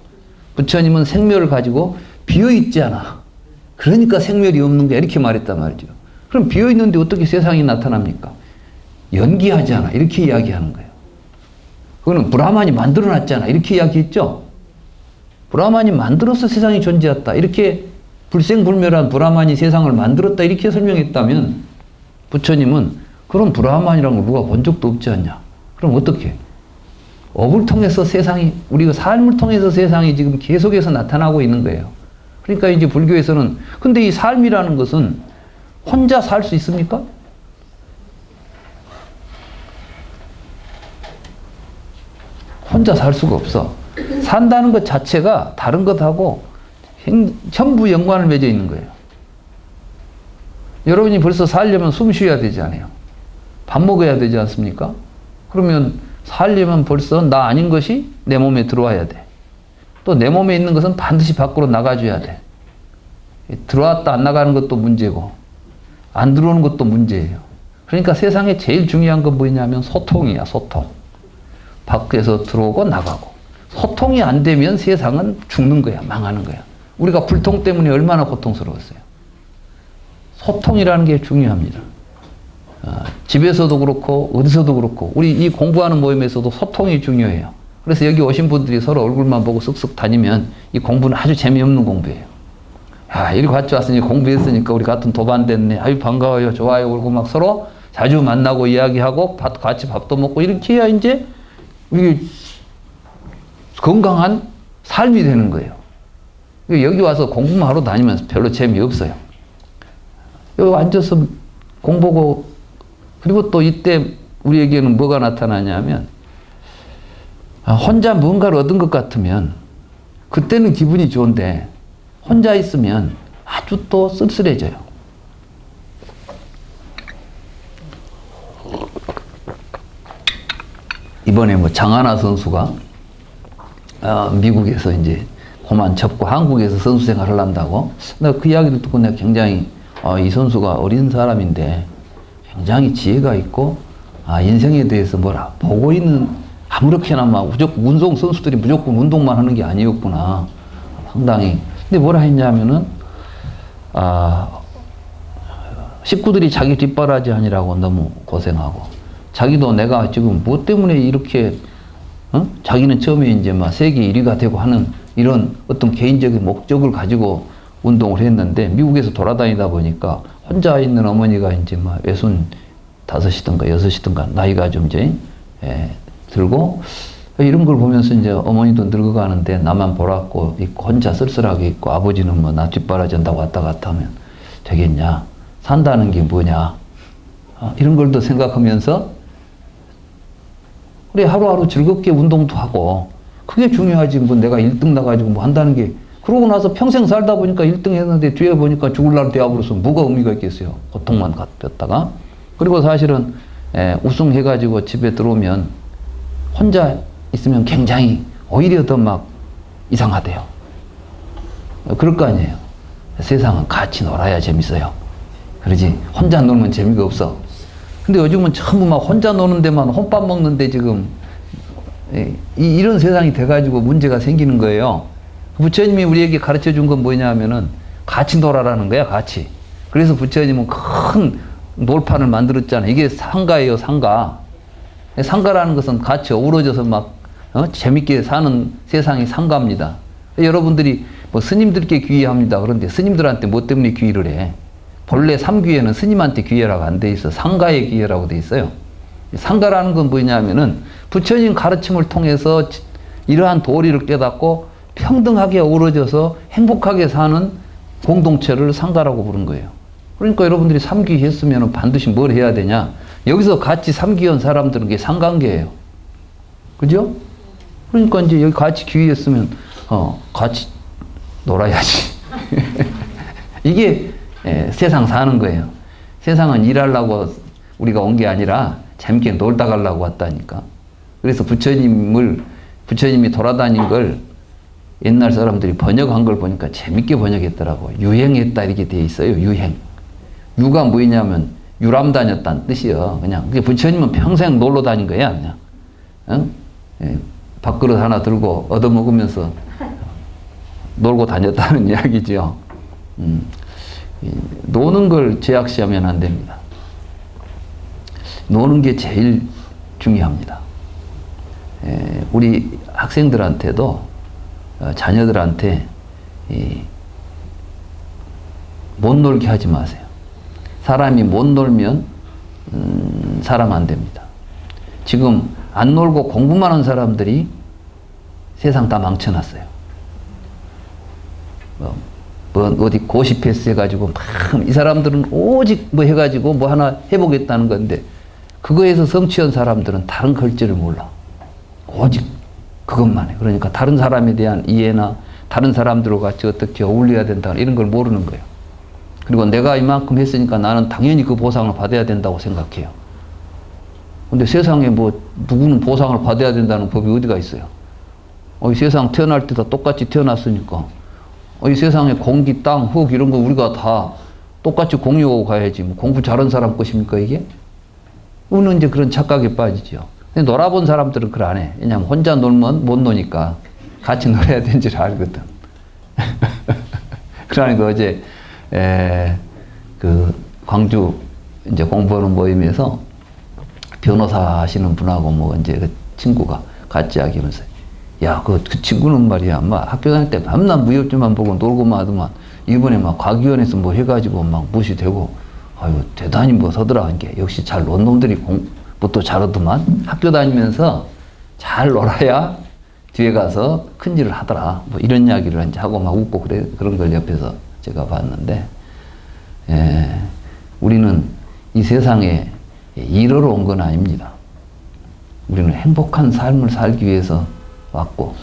부처님은 생멸을 가지고 비어있지 않아. 그러니까 생멸이 없는 거야 이렇게 말했단 말이죠. 그럼 비어있는데 어떻게 세상이 나타납니까? 연기하지 않아 이렇게 이야기하는 거예요. 그거는 브라만이 만들어놨잖아 이렇게 이야기했죠. 브라만이 만들어서 세상이 존재했다 이렇게 불생불멸한 브라만이 세상을 만들었다 이렇게 설명했다면 부처님은 그런 브라만이라는 걸 누가 본 적도 없지 않냐. 그럼 어떻게? 업을 통해서 세상이, 우리가 삶을 통해서 세상이 지금 계속해서 나타나고 있는 거예요. 그러니까 이제 불교에서는, 근데 이 삶이라는 것은 혼자 살 수 있습니까? 혼자 살 수가 없어. 산다는 것 자체가 다른 것하고 전부 연관을 맺어 있는 거예요. 여러분이 벌써 살려면 숨 쉬어야 되지 않아요? 밥 먹어야 되지 않습니까? 그러면 살려면 벌써 나 아닌 것이 내 몸에 들어와야 돼. 또 내 몸에 있는 것은 반드시 밖으로 나가줘야 돼. 들어왔다 안 나가는 것도 문제고 안 들어오는 것도 문제예요. 그러니까 세상에 제일 중요한 건 뭐냐면 소통이야, 소통. 밖에서 들어오고 나가고. 소통이 안 되면 세상은 죽는 거야, 망하는 거야. 우리가 불통 때문에 얼마나 고통스러웠어요. 소통이라는 게 중요합니다. 집에서도 그렇고 어디서도 그렇고 우리 이 공부하는 모임에서도 소통이 중요해요. 그래서 여기 오신 분들이 서로 얼굴만 보고 쓱쓱 다니면 이 공부는 아주 재미없는 공부예요. 야, 이리 같이 왔으니 공부했으니까 우리 같은 도반 됐네. 아유 반가워요, 좋아요. 그러고 막 서로 자주 만나고 이야기하고 같이 밥도 먹고 이렇게 해야 이제 이게 건강한 삶이 되는 거예요. 여기 와서 공부만 하러 다니면 별로 재미없어요. 여기 앉아서 공부하고 그리고 또 이때 우리에게는 뭐가 나타나냐면 혼자 뭔가를 얻은 것 같으면 그때는 기분이 좋은데 혼자 있으면 아주 또 쓸쓸해져요. 이번에 뭐 장하나 선수가 미국에서 이제 그만 접고 한국에서 선수 생활을 한다고. 나 그 이야기를 듣고 내가 굉장히 이 선수가 어린 사람인데 굉장히 지혜가 있고 인생에 대해서 뭐라 보고 있는 아무렇게나 막 무조건 운동 선수들이 무조건 운동만 하는 게 아니었구나. 상당히. 근데 뭐라 했냐면은 식구들이 자기 뒷바라지 하느라고 너무 고생하고 자기도 내가 지금 뭐 때문에 이렇게 자기는 처음에 이제 막 세계 1위가 되고 하는 이런 어떤 개인적인 목적을 가지고 운동을 했는데 미국에서 돌아다니다 보니까 혼자 있는 어머니가 이제 막 외손 5이든가 6이든가 나이가 좀 이제 들고 이런 걸 보면서 이제 어머니도 늙어가는데 나만 보라고 있고 혼자 쓸쓸하게 있고 아버지는 뭐 나 뒷바라지 한다고 왔다 갔다 하면 되겠냐. 산다는 게 뭐냐. 이런 걸 더 생각하면서 그래 하루하루 즐겁게 운동도 하고 그게 중요하지 뭐 내가 1등 나가지고 뭐 한다는 게 그러고 나서 평생 살다 보니까 1등 했는데 뒤에 보니까 죽을 날 되어버려서 뭐가 의미가 있겠어요. 고통만 갔다가 그리고 사실은 우승해가지고 집에 들어오면 혼자 있으면 굉장히 오히려 더 막 이상하대요. 그럴 거 아니에요. 세상은 같이 놀아야 재밌어요. 그러지 혼자 놀면 재미가 없어. 근데 요즘은 전부 막 혼자 노는 데만 혼밥 먹는데 지금 이런 세상이 돼가지고 문제가 생기는 거예요. 부처님이 우리에게 가르쳐 준 건 뭐냐 하면은 같이 놀아라는 거야, 같이. 그래서 부처님은 큰 놀판을 만들었잖아요. 이게 상가예요, 상가. 상가라는 것은 같이 어우러져서 막 재밌게 사는 세상이 상가입니다. 여러분들이 뭐 스님들께 귀의합니다. 그런데 스님들한테 뭐 때문에 귀의를 해? 본래 삼귀회는 스님한테 귀회라고 안 돼 있어. 상가에 귀회라고 돼 있어요. 상가라는 건 뭐냐면은 부처님 가르침을 통해서 이러한 도리를 깨닫고 평등하게 어우러져서 행복하게 사는 공동체를 상가라고 부른 거예요. 그러니까 여러분들이 삼귀 했으면 반드시 뭘 해야 되냐? 여기서 같이 삼귀한 사람들은 게 상관계예요. 그죠? 그러니까 이제 여기 같이 귀했으면 같이 놀아야지. 이게 세상 사는 거예요. 세상은 일하려고 우리가 온 게 아니라 재밌게 놀다 가려고 왔다니까. 그래서 부처님이 돌아다닌 걸 옛날 사람들이 번역한 걸 보니까 재밌게 번역했더라고. 유행했다 이렇게 돼 있어요. 유행. 유가 뭐냐면 유람 다녔다는 뜻이요. 그냥 부처님은 평생 놀러 다닌 거야. 그냥 밥그릇 하나 들고 얻어먹으면서 놀고 다녔다는 이야기죠. 노는 걸 제약시하면 안 됩니다. 노는 게 제일 중요합니다. 우리 학생들한테도 자녀들한테 못 놀게 하지 마세요. 사람이 못 놀면 사람 안 됩니다. 지금 안 놀고 공부만 하는 사람들이 세상 다 망쳐놨어요. 어디 고시 패스 해가지고 막 이 사람들은 오직 뭐 해가지고 뭐 하나 해보겠다는 건데 그거에서 성취한 사람들은 다른 글자를 몰라. 오직 그것만 해. 그러니까 다른 사람에 대한 이해나 다른 사람들과 같이 어떻게 어울려야 된다 이런 걸 모르는 거예요. 그리고 내가 이만큼 했으니까 나는 당연히 그 보상을 받아야 된다고 생각해요. 근데 세상에 뭐 누구는 보상을 받아야 된다는 법이 어디가 있어요? 이 세상 태어날 때 다 똑같이 태어났으니까 이 세상에 공기, 땅, 흙 이런 거 우리가 다 똑같이 공유하고 가야지. 뭐 공부 잘한 사람 것입니까 이게? 우리는 이제 그런 착각에 빠지죠. 근데 놀아본 사람들은 그걸 안 해. 왜냐면 혼자 놀면 못 노니까 같이 놀아야 되는 줄 알거든. 그러니까 어제 그 광주 이제 공부하는 모임에서 변호사 하시는 분하고 뭐 이제 그 친구가 같이 이야기하면서 야, 그 친구는 말이야, 막 학교 다닐 때 밤낮 무협지만 보고 놀고만 하더만 이번에 막 과기원에서 뭐 해가지고 막 무시되고 아유 대단히 뭐 서더라 한 게 역시 잘 논 놈들이 공부도 잘하더만 학교 다니면서 잘 놀아야 뒤에 가서 큰 일을 하더라 뭐 이런 이야기를 이제 하고 막 웃고 그런 걸 옆에서 제가 봤는데 우리는 이 세상에 일하러 온 건 아닙니다. 우리는 행복한 삶을 살기 위해서 왔고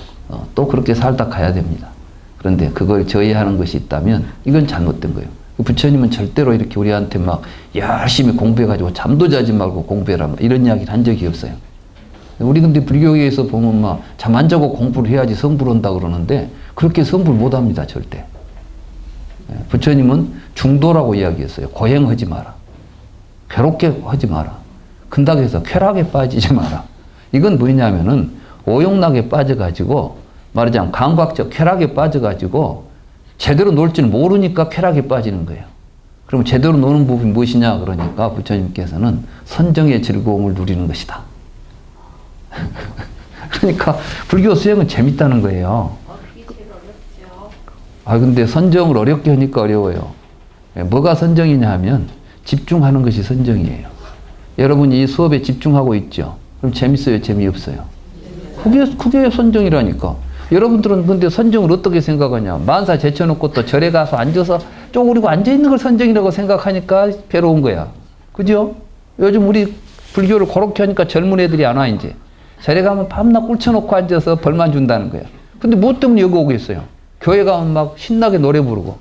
또 그렇게 살다 가야 됩니다. 그런데 그걸 저해하는 것이 있다면 이건 잘못된 거예요. 부처님은 절대로 이렇게 우리한테 막 열심히 공부해가지고 잠도 자지 말고 공부해라 이런 이야기를 한 적이 없어요. 우리 근데 불교에서 보면 막 잠 안 자고 공부를 해야지 성불 온다 그러는데 그렇게 성불 못 합니다. 절대. 부처님은 중도라고 이야기했어요. 고행하지 마라. 괴롭게 하지 마라. 근닥해서 쾌락에 빠지지 마라. 이건 뭐냐면은 오용락에 빠져가지고 말하자면 감각적 쾌락에 빠져가지고 제대로 놀 줄 모르니까 쾌락에 빠지는 거예요. 그럼 제대로 노는 법이 무엇이냐 그러니까 부처님께서는 선정의 즐거움을 누리는 것이다. 그러니까 불교 수행은 재밌다는 거예요. 근데 선정을 어렵게 하니까 어려워요. 뭐가 선정이냐 하면 집중하는 것이 선정이에요. 여러분이 이 수업에 집중하고 있죠. 그럼 재밌어요? 재미없어요? 그게 선정이라니까. 여러분들은 근데 선정을 어떻게 생각하냐. 만사 제쳐놓고 또 절에 가서 앉아서 쪼그리고 앉아있는 걸 선정이라고 생각하니까 괴로운 거야. 그죠? 요즘 우리 불교를 그렇게 하니까 젊은 애들이 안 와, 이제. 절에 가면 밤낮 꿇쳐놓고 앉아서 벌만 준다는 거야. 근데 뭐 때문에 여기 오겠어요? 교회 가면 막 신나게 노래 부르고.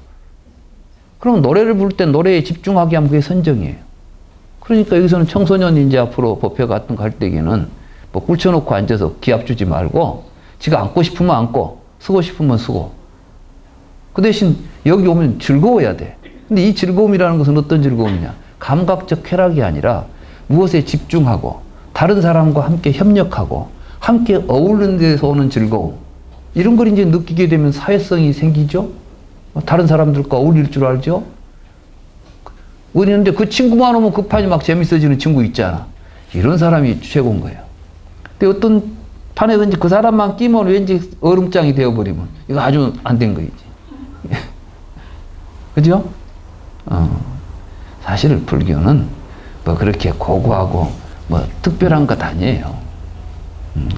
그럼 노래를 부를 때 노래에 집중하게 하면 그게 선정이에요. 그러니까 여기서는 청소년이 이제 앞으로 법회 같은 거 할 때에는 뭐 꿇쳐놓고 앉아서 기합 주지 말고 지가 앉고 싶으면 앉고 쓰고 싶으면 쓰고. 그 대신 여기 오면 즐거워야 돼. 근데 이 즐거움이라는 것은 어떤 즐거움이냐? 감각적 쾌락이 아니라 무엇에 집중하고 다른 사람과 함께 협력하고 함께 어울리는 데서 오는 즐거움. 이런 걸 이제 느끼게 되면 사회성이 생기죠? 다른 사람들과 어울릴 줄 알죠? 우리는데 그 친구만 오면 급하니 막 재밌어지는 친구 있잖아. 이런 사람이 최고인 거예요. 근데 어떤 판에든지 그 사람만 끼면 왠지 얼음장이 되어버리면 이거 아주 안 된 거이지. 그죠? 사실 불교는 뭐 그렇게 고고하고 뭐 특별한 것 아니에요.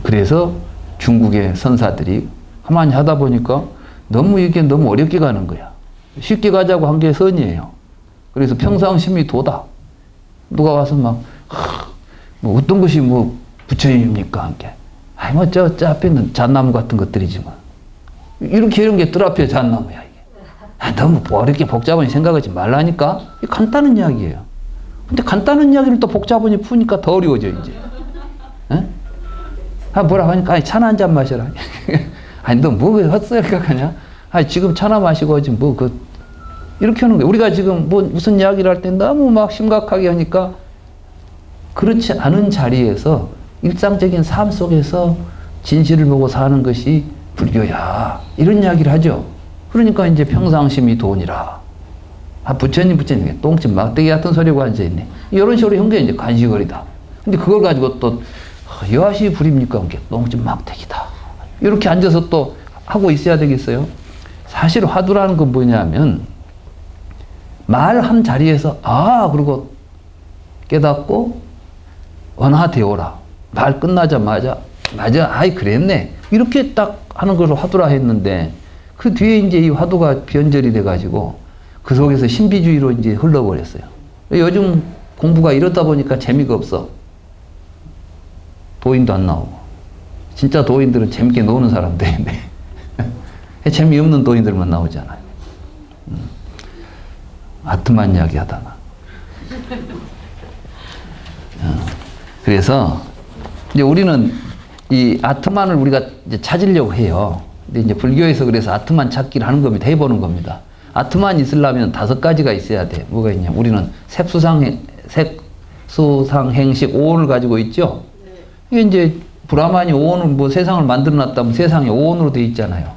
그래서 중국의 선사들이 가만히 하다 보니까 이게 너무 어렵게 가는 거야. 쉽게 가자고 한 게 선이에요. 그래서 평상심이 도다. 누가 와서 뭐 어떤 것이 뭐 부처님입니까? 함께. 저 앞에 있는 잣나무 같은 것들이지만. 이렇게 이런 게 뜰 앞에 잣나무야, 이게. 너무 어렵게 복잡하게 생각하지 말라니까? 이게 간단한 이야기예요. 근데 간단한 이야기를 또 복잡하게 푸니까 더 어려워져, 이제. 뭐라 하니까, 차나 한 잔 마셔라. 너 뭐 헛소리 생각하냐? 지금 차나 마시고 하지, 이렇게 하는 거예요. 우리가 지금 무슨 이야기를 할 때 너무 막 심각하게 하니까 그렇지 않은 자리에서 일상적인 삶 속에서 진실을 보고 사는 것이 불교야. 이런 이야기를 하죠. 그러니까 이제 평상심이 돈이라. 부처님, 똥집 막대기 같은 소리고 앉아있네. 이런 식으로 한 게 이제 간식거리다. 근데 그걸 가지고 또, 여하시 불입니까? 똥집 막대기다. 이렇게 앉아서 또 하고 있어야 되겠어요? 사실 화두라는 건 뭐냐면, 말 한 자리에서, 그러고 깨닫고, 원화되오라. 말 끝나자마자, 맞아, 그랬네. 이렇게 딱 하는 걸 화두라 했는데, 그 뒤에 이제 이 화두가 변절이 돼가지고, 그 속에서 신비주의로 이제 흘러버렸어요. 요즘 공부가 이렇다 보니까 재미가 없어. 도인도 안 나오고. 진짜 도인들은 재밌게 노는 사람들인데, 재미없는 도인들만 나오잖아요. 아트만 이야기 하다가. 그래서, 이제 우리는 이 아트만을 우리가 이제 찾으려고 해요. 근데 이제 불교에서 그래서 아트만 찾기를 하는 겁니다. 해보는 겁니다. 아트만 있으려면 5가지가 있어야 돼. 뭐가 있냐? 우리는 색수상행식 5원을 가지고 있죠? 이게 이제 브라만이 5원을 뭐 세상을 만들어 놨다면 세상이 5원으로 되어 있잖아요.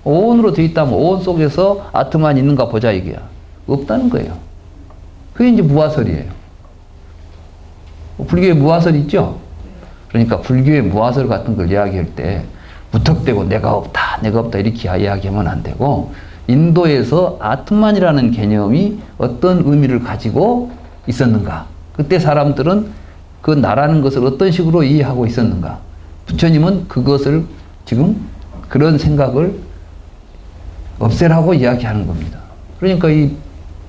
5원으로 되어 있다면 5원 속에서 아트만 있는가 보자 이게야. 없다는 거예요. 그게 이제 무화설이에요. 불교에 무화설 있죠? 그러니까 불교의 무화설 같은 걸 이야기할 때 무턱대고 내가 없다 이렇게 이야기하면 안 되고 인도에서 아트만이라는 개념이 어떤 의미를 가지고 있었는가? 그때 사람들은 그 나라는 것을 어떤 식으로 이해하고 있었는가? 부처님은 그것을 지금 그런 생각을 없애라고 이야기하는 겁니다. 그러니까 이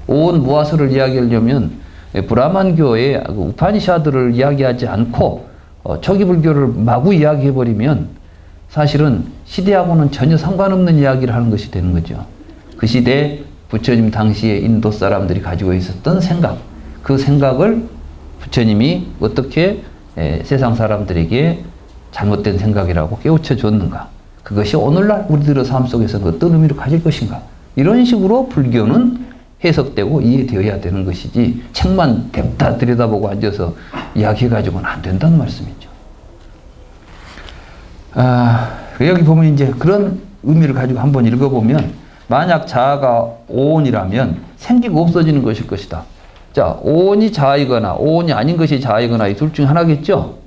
오온 무화설을 이야기하려면 브라만교의 우파니샤드를 이야기하지 않고 초기 불교를 마구 이야기해버리면 사실은 시대하고는 전혀 상관없는 이야기를 하는 것이 되는 거죠. 그 시대 부처님 당시에 인도 사람들이 가지고 있었던 생각, 그 생각을 부처님이 어떻게 세상 사람들에게 잘못된 생각이라고 깨우쳐 줬는가? 그것이 오늘날 우리들의 삶 속에서는 어떤 의미를 가질 것인가? 이런 식으로 불교는 해석되고 이해되어야 되는 것이지 책만 냅다 들여다보고 앉아서 이야기해가지고는 안 된다는 말씀이죠. 여기 보면 이제 그런 의미를 가지고 한번 읽어보면 만약 자아가 오온이라면 생기고 없어지는 것일 것이다. 자, 오온이 자아이거나 오온이 아닌 것이 자아이거나 이 둘 중 하나겠죠?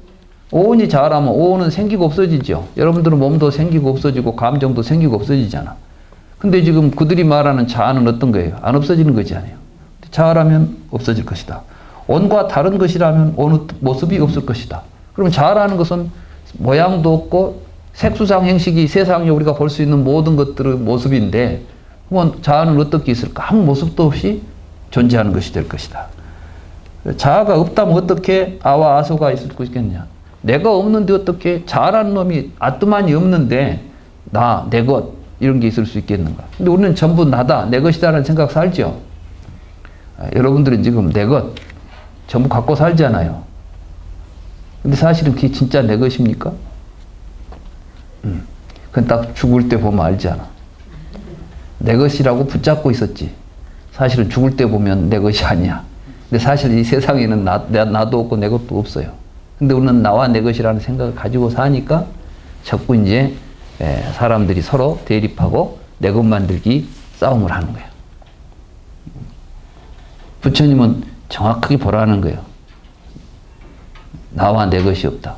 오온이 자아라면 오온은 생기고 없어지죠. 여러분들은 몸도 생기고 없어지고 감정도 생기고 없어지잖아. 근데 지금 그들이 말하는 자아는 어떤 거예요? 안 없어지는 거잖아요. 자아라면 없어질 것이다. 온과 다른 것이라면 어느 모습이 없을 것이다. 그럼 자아라는 것은 모양도 없고 색수상 행식이 세상에 우리가 볼 수 있는 모든 것들의 모습인데 그러면 자아는 어떻게 있을까? 아무 모습도 없이 존재하는 것이 될 것이다. 자아가 없다면 어떻게 아와 아소가 있을 수 있겠냐? 내가 없는데 어떻게 자아라는 놈이 아뜨만이 없는데 나, 내 것 이런 게 있을 수 있겠는가? 근데 우리는 전부 나다, 내 것이다라는 생각 살죠? 여러분들은 지금 내 것 전부 갖고 살잖아요. 근데 사실은 그게 진짜 내 것입니까? 그건 딱 죽을 때 보면 알잖아. 내 것이라고 붙잡고 있었지. 사실은 죽을 때 보면 내 것이 아니야. 근데 사실 이 세상에는 나도 없고 내 것도 없어요. 근데 우리는 나와 내 것이라는 생각을 가지고 사니까 자꾸 이제 사람들이 서로 대립하고 내 것 만들기 싸움을 하는 거예요. 부처님은 정확하게 보라는 거예요. 나와 내 것이 없다.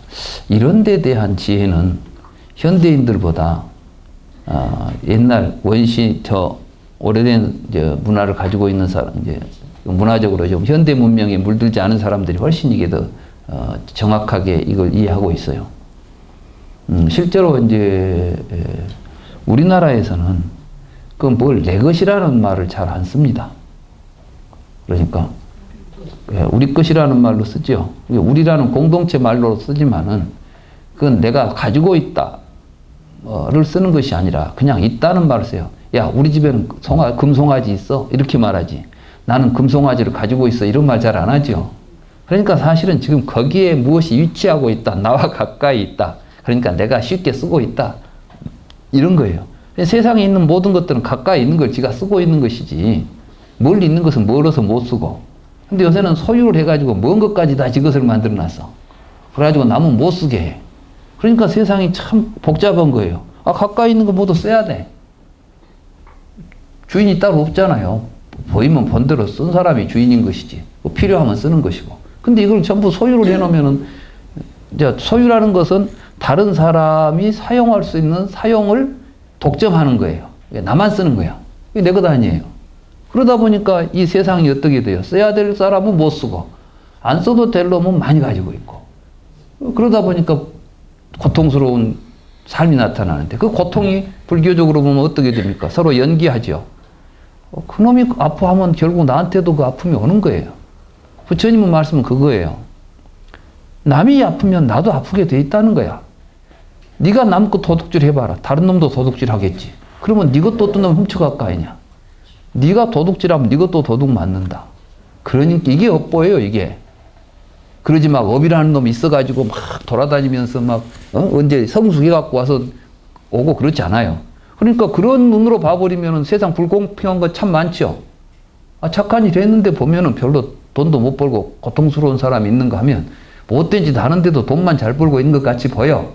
이런 데 대한 지혜는 현대인들보다 옛날 원시 오래된 이제 문화를 가지고 있는 사람, 이제 문화적으로 좀 현대 문명에 물들지 않은 사람들이 훨씬 이게 더 정확하게 이걸 이해하고 있어요. 실제로 이제 우리나라에서는 그 뭘 내 것이라는 말을 잘 안 씁니다. 그러니까 우리 것이라는 말로 쓰죠. 우리라는 공동체 말로 쓰지만은 그건 내가 가지고 있다를 쓰는 것이 아니라 그냥 있다는 말을 써요. 야, 우리 집에는 금송아지 있어? 이렇게 말하지. 나는 금송아지를 가지고 있어. 이런 말 잘 안 하죠. 그러니까 사실은 지금 거기에 무엇이 위치하고 있다. 나와 가까이 있다. 그러니까 내가 쉽게 쓰고 있다. 이런 거예요. 세상에 있는 모든 것들은 가까이 있는 걸 지가 쓰고 있는 것이지 멀리 있는 것은 멀어서 못 쓰고. 근데 요새는 소유를 해가지고 먼 것까지 다 지 것을 만들어 놨어. 그래가지고 남은 못 쓰게 해. 그러니까 세상이 참 복잡한 거예요. 가까이 있는 거 모두 써야 돼. 주인이 따로 없잖아요. 보이면 본대로 쓴 사람이 주인인 것이지. 필요하면 쓰는 것이고. 근데 이걸 전부 소유를 해놓으면은, 이제 소유라는 것은 다른 사람이 사용할 수 있는 사용을 독점하는 거예요. 나만 쓰는 거야. 이게 내 것 아니에요. 그러다 보니까 이 세상이 어떻게 돼요? 써야 될 사람은 못 쓰고, 안 써도 될 놈은 많이 가지고 있고. 그러다 보니까 고통스러운 삶이 나타나는데, 그 고통이 불교적으로 보면 어떻게 됩니까? 서로 연기하죠. 그놈이 아파하면 결국 나한테도 그 아픔이 오는 거예요. 부처님의 말씀은 그거예요. 남이 아프면 나도 아프게 돼 있다는 거야. 네가 남 거 도둑질 해봐라. 다른 놈도 도둑질 하겠지. 그러면 네 것도 어떤 놈 훔쳐갈 거 아니냐. 네가 도둑질하면 네 것도 도둑 맞는다. 그러니까 이게 업보예요, 이게. 그러지 막 업이라는 놈이 있어가지고 막 돌아다니면서 막 언제 성숙해갖고 와서 오고 그렇지 않아요. 그러니까 그런 눈으로 봐버리면 세상 불공평한 거 참 많죠. 착한 일 했는데 보면은 별로 돈도 못 벌고 고통스러운 사람이 있는가 하면 못된 짓 하는데도 돈만 잘 벌고 있는 것 같이 보여.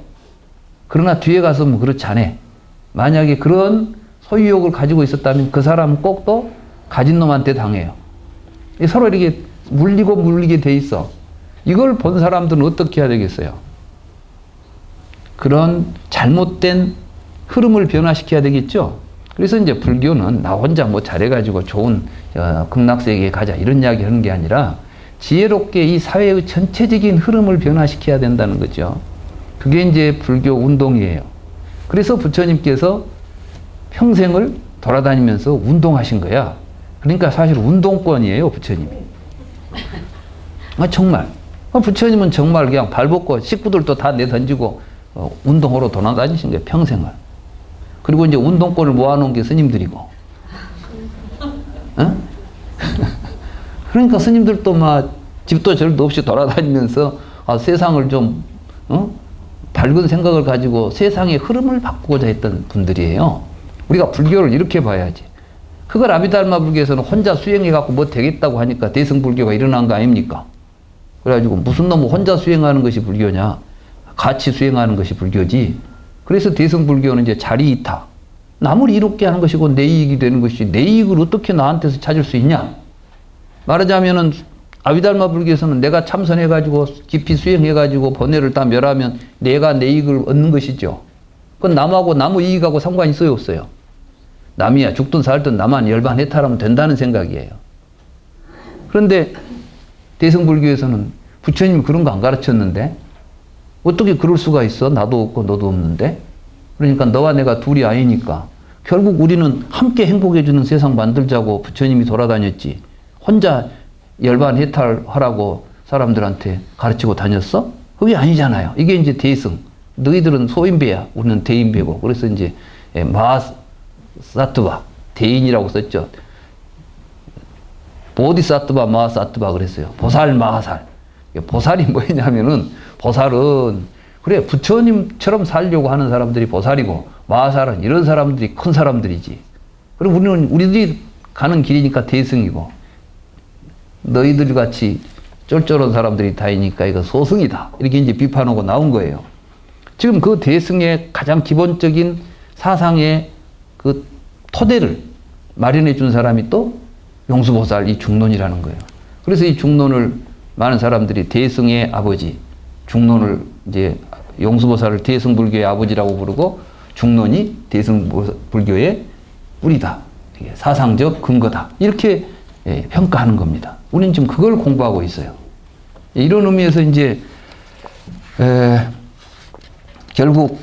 그러나 뒤에 가서 뭐 그렇지 않아. 만약에 그런 소유욕을 가지고 있었다면 그 사람은 꼭 또 가진 놈한테 당해요. 서로 이렇게 물리게 돼 있어. 이걸 본 사람들은 어떻게 해야 되겠어요? 그런 잘못된 흐름을 변화시켜야 되겠죠? 그래서 이제 불교는 나 혼자 뭐 잘해가지고 좋은 극락세계에 가자 이런 이야기 하는 게 아니라 지혜롭게 이 사회의 전체적인 흐름을 변화시켜야 된다는 거죠. 그게 이제 불교 운동이에요. 그래서 부처님께서 평생을 돌아다니면서 운동하신 거야. 그러니까 사실 운동권이에요, 부처님이. 정말. 부처님은 정말 그냥 발벗고 식구들도 다 내던지고 운동하러 돌아다니신 거예요, 평생을. 그리고 이제 운동권을 모아놓은 게 스님들이고. 그러니까 스님들도 막 집도 절도 없이 돌아다니면서 세상을 좀 밝은 생각을 가지고 세상의 흐름을 바꾸고자 했던 분들이에요. 우리가 불교를 이렇게 봐야지. 그걸 아비달마 불교에서는 혼자 수행해갖고 뭐 되겠다고 하니까 대승불교가 일어난 거 아닙니까? 그래가지고 무슨 놈 혼자 수행하는 것이 불교냐? 같이 수행하는 것이 불교지. 그래서 대승불교는 이제 자리이타. 남을 이롭게 하는 것이고 내 이익이 되는 것이 내 이익을 어떻게 나한테서 찾을 수 있냐? 말하자면은 아비달마 불교에서는 내가 참선해가지고 깊이 수행해가지고 번뇌를 다 멸하면 내가 내 이익을 얻는 것이죠. 그건 남하고 나무 이익하고 상관이 있어요, 없어요? 남이야 죽든 살든 나만 열반해탈하면 된다는 생각이에요. 그런데 대승불교에서는 부처님이 그런 거 안 가르쳤는데 어떻게 그럴 수가 있어? 나도 없고 너도 없는데. 그러니까 너와 내가 둘이 아니니까 결국 우리는 함께 행복해주는 세상 만들자고 부처님이 돌아다녔지 혼자 열반해탈하라고 사람들한테 가르치고 다녔어? 그게 아니잖아요. 이게 이제 대승. 너희들은 소인배야. 우리는 대인배고. 그래서 이제 마하사트바 대인이라고 썼죠. 보디사트바 마하사트바 그랬어요. 보살 마하살. 보살이 뭐냐면은 보살은 그래 부처님처럼 살려고 하는 사람들이 보살이고 마하살은 이런 사람들이 큰 사람들이지. 그리고 우리들이 가는 길이니까 대승이고 너희들 같이 쫄쫄한 사람들이 다니니까 이거 소승이다. 이렇게 이제 비판하고 나온 거예요. 지금 그 대승의 가장 기본적인 사상의 그 토대를 마련해 준 사람이 또 용수보살 이 중론이라는 거예요. 그래서 이 중론을 많은 사람들이 대승의 아버지, 중론을 이제 용수보살을 대승불교의 아버지라고 부르고 중론이 대승불교의 뿌리다. 사상적 근거다. 이렇게 평가하는 겁니다. 우리는 지금 그걸 공부하고 있어요. 이런 의미에서 이제 결국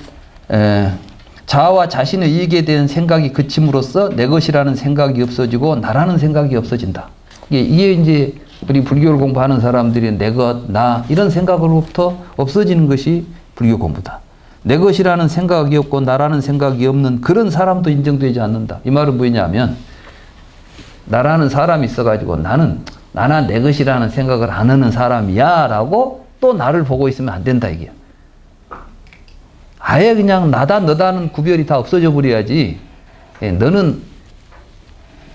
자아와 자신의 이익에 대한 생각이 그침으로써 내 것이라는 생각이 없어지고 나라는 생각이 없어진다. 이게 이제 우리 불교를 공부하는 사람들이 내 것, 나 이런 생각으로부터 없어지는 것이 불교 공부다. 내 것이라는 생각이 없고 나라는 생각이 없는 그런 사람도 인정되지 않는다. 이 말은 뭐냐면 나라는 사람이 있어가지고 나나 내 것이라는 생각을 안 하는 사람이야 라고 또 나를 보고 있으면 안 된다 이게야. 아예 그냥 나다 너다는 구별이 다 없어져 버려야지. 너는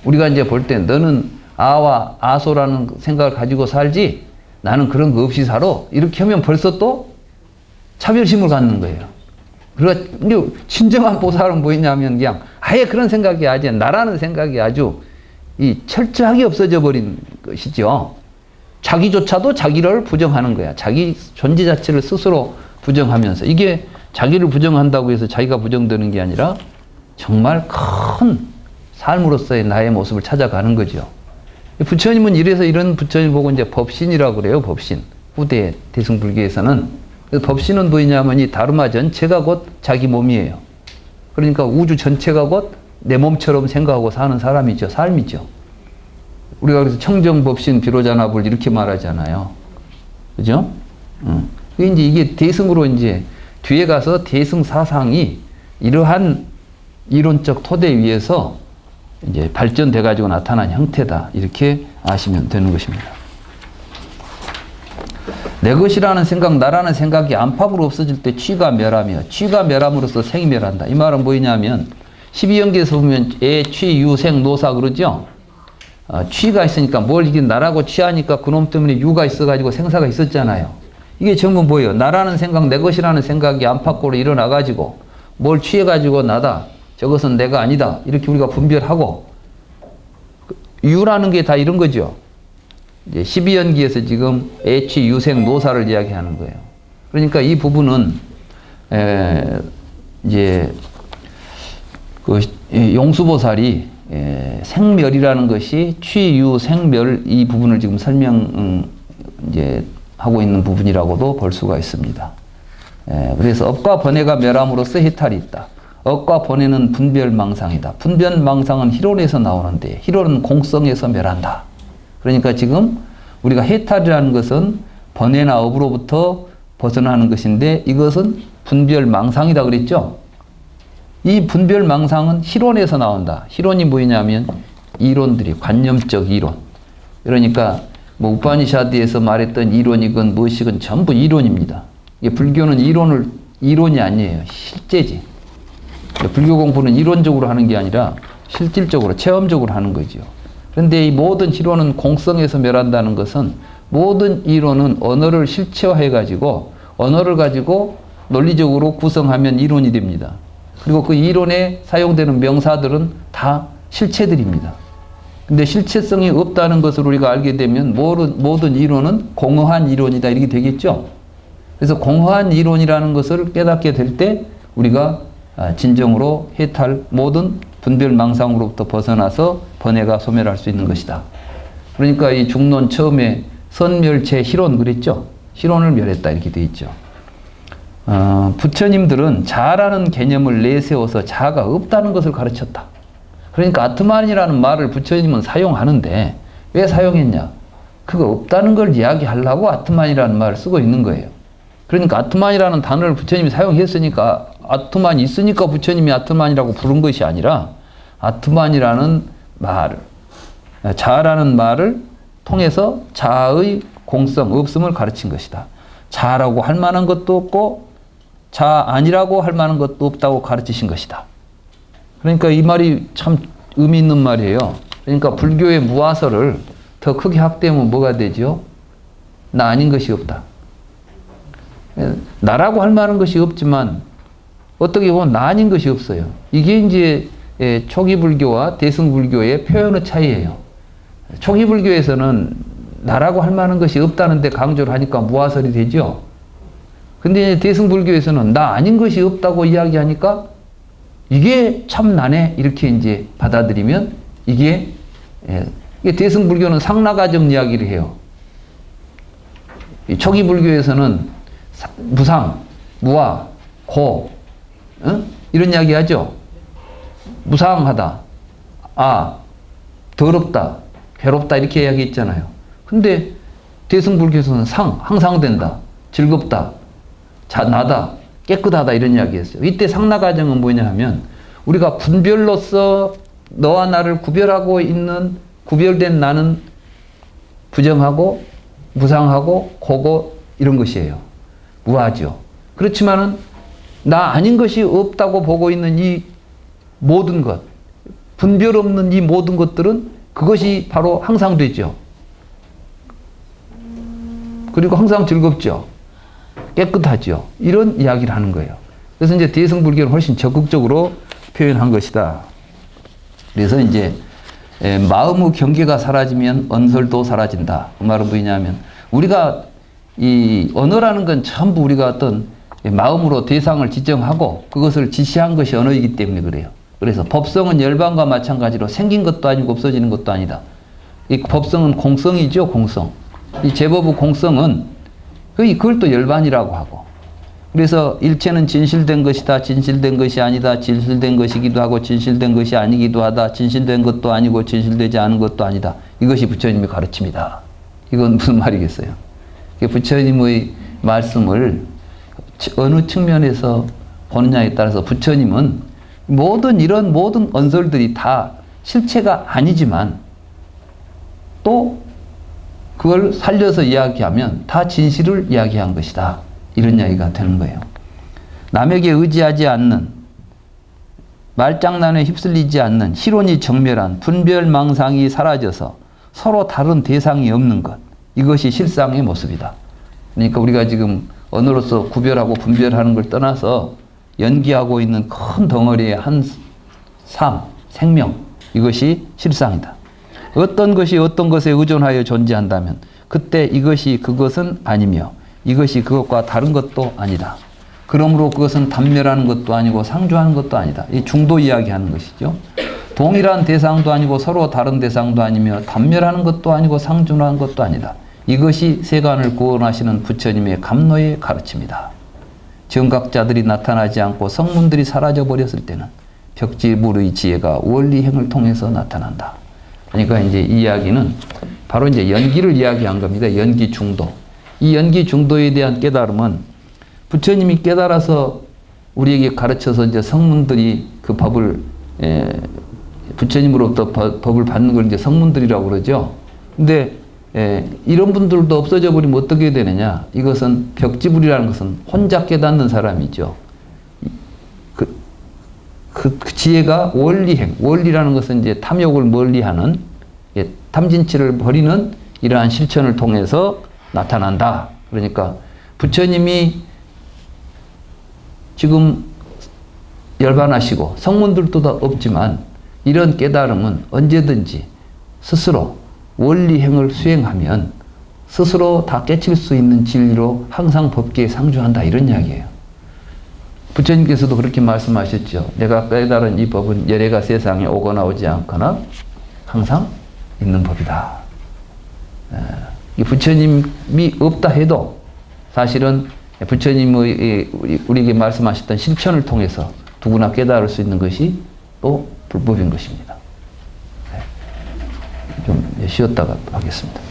우리가 이제 볼 때 너는 아와 아소라는 생각을 가지고 살지 나는 그런 거 없이 살아. 이렇게 하면 벌써 또 차별심을 갖는 거예요. 그러니까 진정한 보살은 뭐냐면 그냥 아예 그런 생각이 아주 나라는 생각이 아주 이 철저하게 없어져 버린 것이죠. 자기조차도 자기를 부정하는 거야. 자기 존재 자체를 스스로 부정하면서 이게 자기를 부정한다고 해서 자기가 부정되는 게 아니라 정말 큰 삶으로서의 나의 모습을 찾아가는 거죠. 부처님은 이래서 이런 부처님 보고 이제 법신이라고 그래요. 법신. 후대 대승불교에서는. 법신은 뭐냐면 이 다르마 전체가 곧 자기 몸이에요. 그러니까 우주 전체가 곧 내 몸처럼 생각하고 사는 사람이죠. 삶이죠. 우리가 그래서 청정법신 비로자나불 이렇게 말하잖아요. 그죠? 이게 대승으로 이제 뒤에 가서 대승 사상이 이러한 이론적 토대 위에서 이제 발전돼 가지고 나타난 형태다. 이렇게 아시면 되는 것입니다. 내 것이라는 생각, 나라는 생각이 안팎으로 없어질 때 취가 멸하며 취가 멸함으로써 생이 멸한다. 이 말은 뭐냐면 12연계에서 보면 애, 취, 유, 생, 노사 그러죠? 취가 있으니까 뭘 이게 나라고 취하니까 그놈 때문에 유가 있어가지고 생사가 있었잖아요. 이게 전부 뭐예요? 나라는 생각, 내 것이라는 생각이 안팎으로 일어나가지고 뭘 취해가지고 나다. 저것은 내가 아니다. 이렇게 우리가 분별하고 유라는 게 다 이런 거죠. 이제 12연기에서 지금 애취, 유생, 노사를 이야기하는 거예요. 그러니까 이 부분은 이제 그 용수보살이 생멸이라는 것이 취, 유, 생멸 이 부분을 지금 이제 하고 있는 부분이라고도 볼 수가 있습니다. 그래서 업과 번뇌가 멸함으로써 해탈이 있다. 업과 번뇌는 분별망상이다. 분별망상은 희론에서 나오는데 희론은 공성에서 멸한다. 그러니까 지금 우리가 해탈이라는 것은 번뇌나 업으로부터 벗어나는 것인데 이것은 분별망상이다 그랬죠? 이 분별망상은 희론에서 나온다. 희론이 뭐냐면 이론들이 관념적 이론. 그러니까 뭐 우파니샤드에서 말했던 이론이건 무엇이건 전부 이론입니다. 불교는 이론이 아니에요. 실제지. 불교 공부는 이론적으로 하는 게 아니라 실질적으로 체험적으로 하는 거죠. 그런데 이 모든 이론은 공성에서 멸한다는 것은 모든 이론은 언어를 실체화해 가지고 언어를 가지고 논리적으로 구성하면 이론이 됩니다. 그리고 그 이론에 사용되는 명사들은 다 실체들입니다. 근데 실체성이 없다는 것을 우리가 알게 되면 모든 이론은 공허한 이론이다 이렇게 되겠죠. 그래서 공허한 이론이라는 것을 깨닫게 될 때 우리가 진정으로 해탈 모든 분별망상으로부터 벗어나서 번뇌가 소멸할 수 있는 것이다. 그러니까 이 중론 처음에 선멸체 희론 그랬죠. 희론을 멸했다 이렇게 되어 있죠. 부처님들은 자라는 개념을 내세워서 자가 없다는 것을 가르쳤다. 그러니까 아트만이라는 말을 부처님은 사용하는데 왜 사용했냐? 그거 없다는 걸 이야기하려고 아트만이라는 말을 쓰고 있는 거예요. 그러니까 아트만이라는 단어를 부처님이 사용했으니까 아트만이 있으니까 부처님이 아트만이라고 부른 것이 아니라 아트만이라는 말을 자라는 말을 통해서 자의 공성, 없음을 가르친 것이다. 자라고 할 만한 것도 없고 자 아니라고 할 만한 것도 없다고 가르치신 것이다. 그러니까 이 말이 참 의미 있는 말이에요. 그러니까 불교의 무아설을 더 크게 확대하면 뭐가 되죠? 나 아닌 것이 없다. 나라고 할 만한 것이 없지만 어떻게 보면 나 아닌 것이 없어요. 이게 이제 초기 불교와 대승 불교의 표현의 차이예요. 초기 불교에서는 나라고 할 만한 것이 없다는 데 강조를 하니까 무아설이 되죠. 근데 대승 불교에서는 나 아닌 것이 없다고 이야기하니까 이게 참 나네 이렇게 이제 받아들이면 이게 대승 불교는 상나가정 이야기를 해요. 초기 불교에서는 무상, 무아, 고 이런 이야기 하죠. 무상하다, 더럽다, 괴롭다 이렇게 이야기했잖아요. 근데 대승불교에서는 항상 된다, 즐겁다, 나다, 깨끗하다 이런 이야기했어요. 이때 상나가정은 뭐냐 하면 우리가 분별로서 너와 나를 구별하고 있는 구별된 나는 부정하고 무상하고 고고 이런 것이에요. 무아죠. 그렇지만은 나 아닌 것이 없다고 보고 있는 이 모든 것, 분별 없는 이 모든 것들은 그것이 바로 항상 되죠. 그리고 항상 즐겁죠. 깨끗하죠. 이런 이야기를 하는 거예요. 그래서 이제 대승불교는 훨씬 적극적으로 표현한 것이다. 그래서 이제 마음의 경계가 사라지면 언설도 사라진다. 그 말은 뭐냐면 우리가 이 언어라는 건 전부 우리가 어떤 마음으로 대상을 지정하고 그것을 지시한 것이 언어이기 때문에 그래요. 그래서 법성은 열반과 마찬가지로 생긴 것도 아니고 없어지는 것도 아니다. 이 법성은 공성이죠, 공성. 이 제법의 공성은 그걸 또 열반이라고 하고. 그래서 일체는 진실된 것이다, 진실된 것이 아니다, 진실된 것이기도 하고 진실된 것이 아니기도 하다, 진실된 것도 아니고 진실되지 않은 것도 아니다. 이것이 부처님의 가르침이다. 이건 무슨 말이겠어요? 부처님의 말씀을 어느 측면에서 보느냐에 따라서 부처님은 이런 모든 언설들이 다 실체가 아니지만 또 그걸 살려서 이야기하면 다 진실을 이야기한 것이다. 이런 이야기가 되는 거예요. 남에게 의지하지 않는, 말장난에 휩쓸리지 않는, 희론이 정멸한 분별망상이 사라져서 서로 다른 대상이 없는 것. 이것이 실상의 모습이다. 그러니까 우리가 지금 언어로서 구별하고 분별하는 걸 떠나서 연기하고 있는 큰 덩어리의 한 삶, 생명, 이것이 실상이다. 어떤 것이 어떤 것에 의존하여 존재한다면 그때 이것이 그것은 아니며 이것이 그것과 다른 것도 아니다. 그러므로 그것은 단멸하는 것도 아니고 상주하는 것도 아니다. 이 중도 이야기하는 것이죠. 동일한 대상도 아니고 서로 다른 대상도 아니며 단멸하는 것도 아니고 상주하는 것도 아니다. 이것이 세간을 구원하시는 부처님의 감로의 가르침이다. 정각자들이 나타나지 않고 성문들이 사라져 버렸을 때는 벽지불의 지혜가 원리행을 통해서 나타난다. 그러니까 이제 이 이야기는 바로 이제 연기를 이야기한 겁니다. 연기 중도. 이 연기 중도에 대한 깨달음은 부처님이 깨달아서 우리에게 가르쳐서 이제 성문들이 그 법을 부처님으로부터 법을 받는 걸 이제 성문들이라고 그러죠. 근데 이런 분들도 없어져 버리면 어떻게 되느냐? 이것은 벽지불이라는 것은 혼자 깨닫는 사람이죠. 그 지혜가 원리행, 원리라는 것은 이제 탐욕을 멀리하는, 탐진치를 버리는 이러한 실천을 통해서 나타난다. 그러니까 부처님이 지금 열반하시고 성문들도 다 없지만 이런 깨달음은 언제든지 스스로 원리행을 수행하면 스스로 다 깨칠 수 있는 진리로 항상 법계에 상주한다, 이런 이야기예요. 부처님께서도 그렇게 말씀하셨죠. 내가 깨달은 이 법은 열애가 세상에 오거나 오지 않거나 항상 있는 법이다. 이 부처님이 없다 해도 사실은 부처님의 우리에게 말씀하셨던 실천을 통해서 누구나 깨달을 수 있는 것이 또 불법인 것입니다. 좀 쉬었다가 하겠습니다.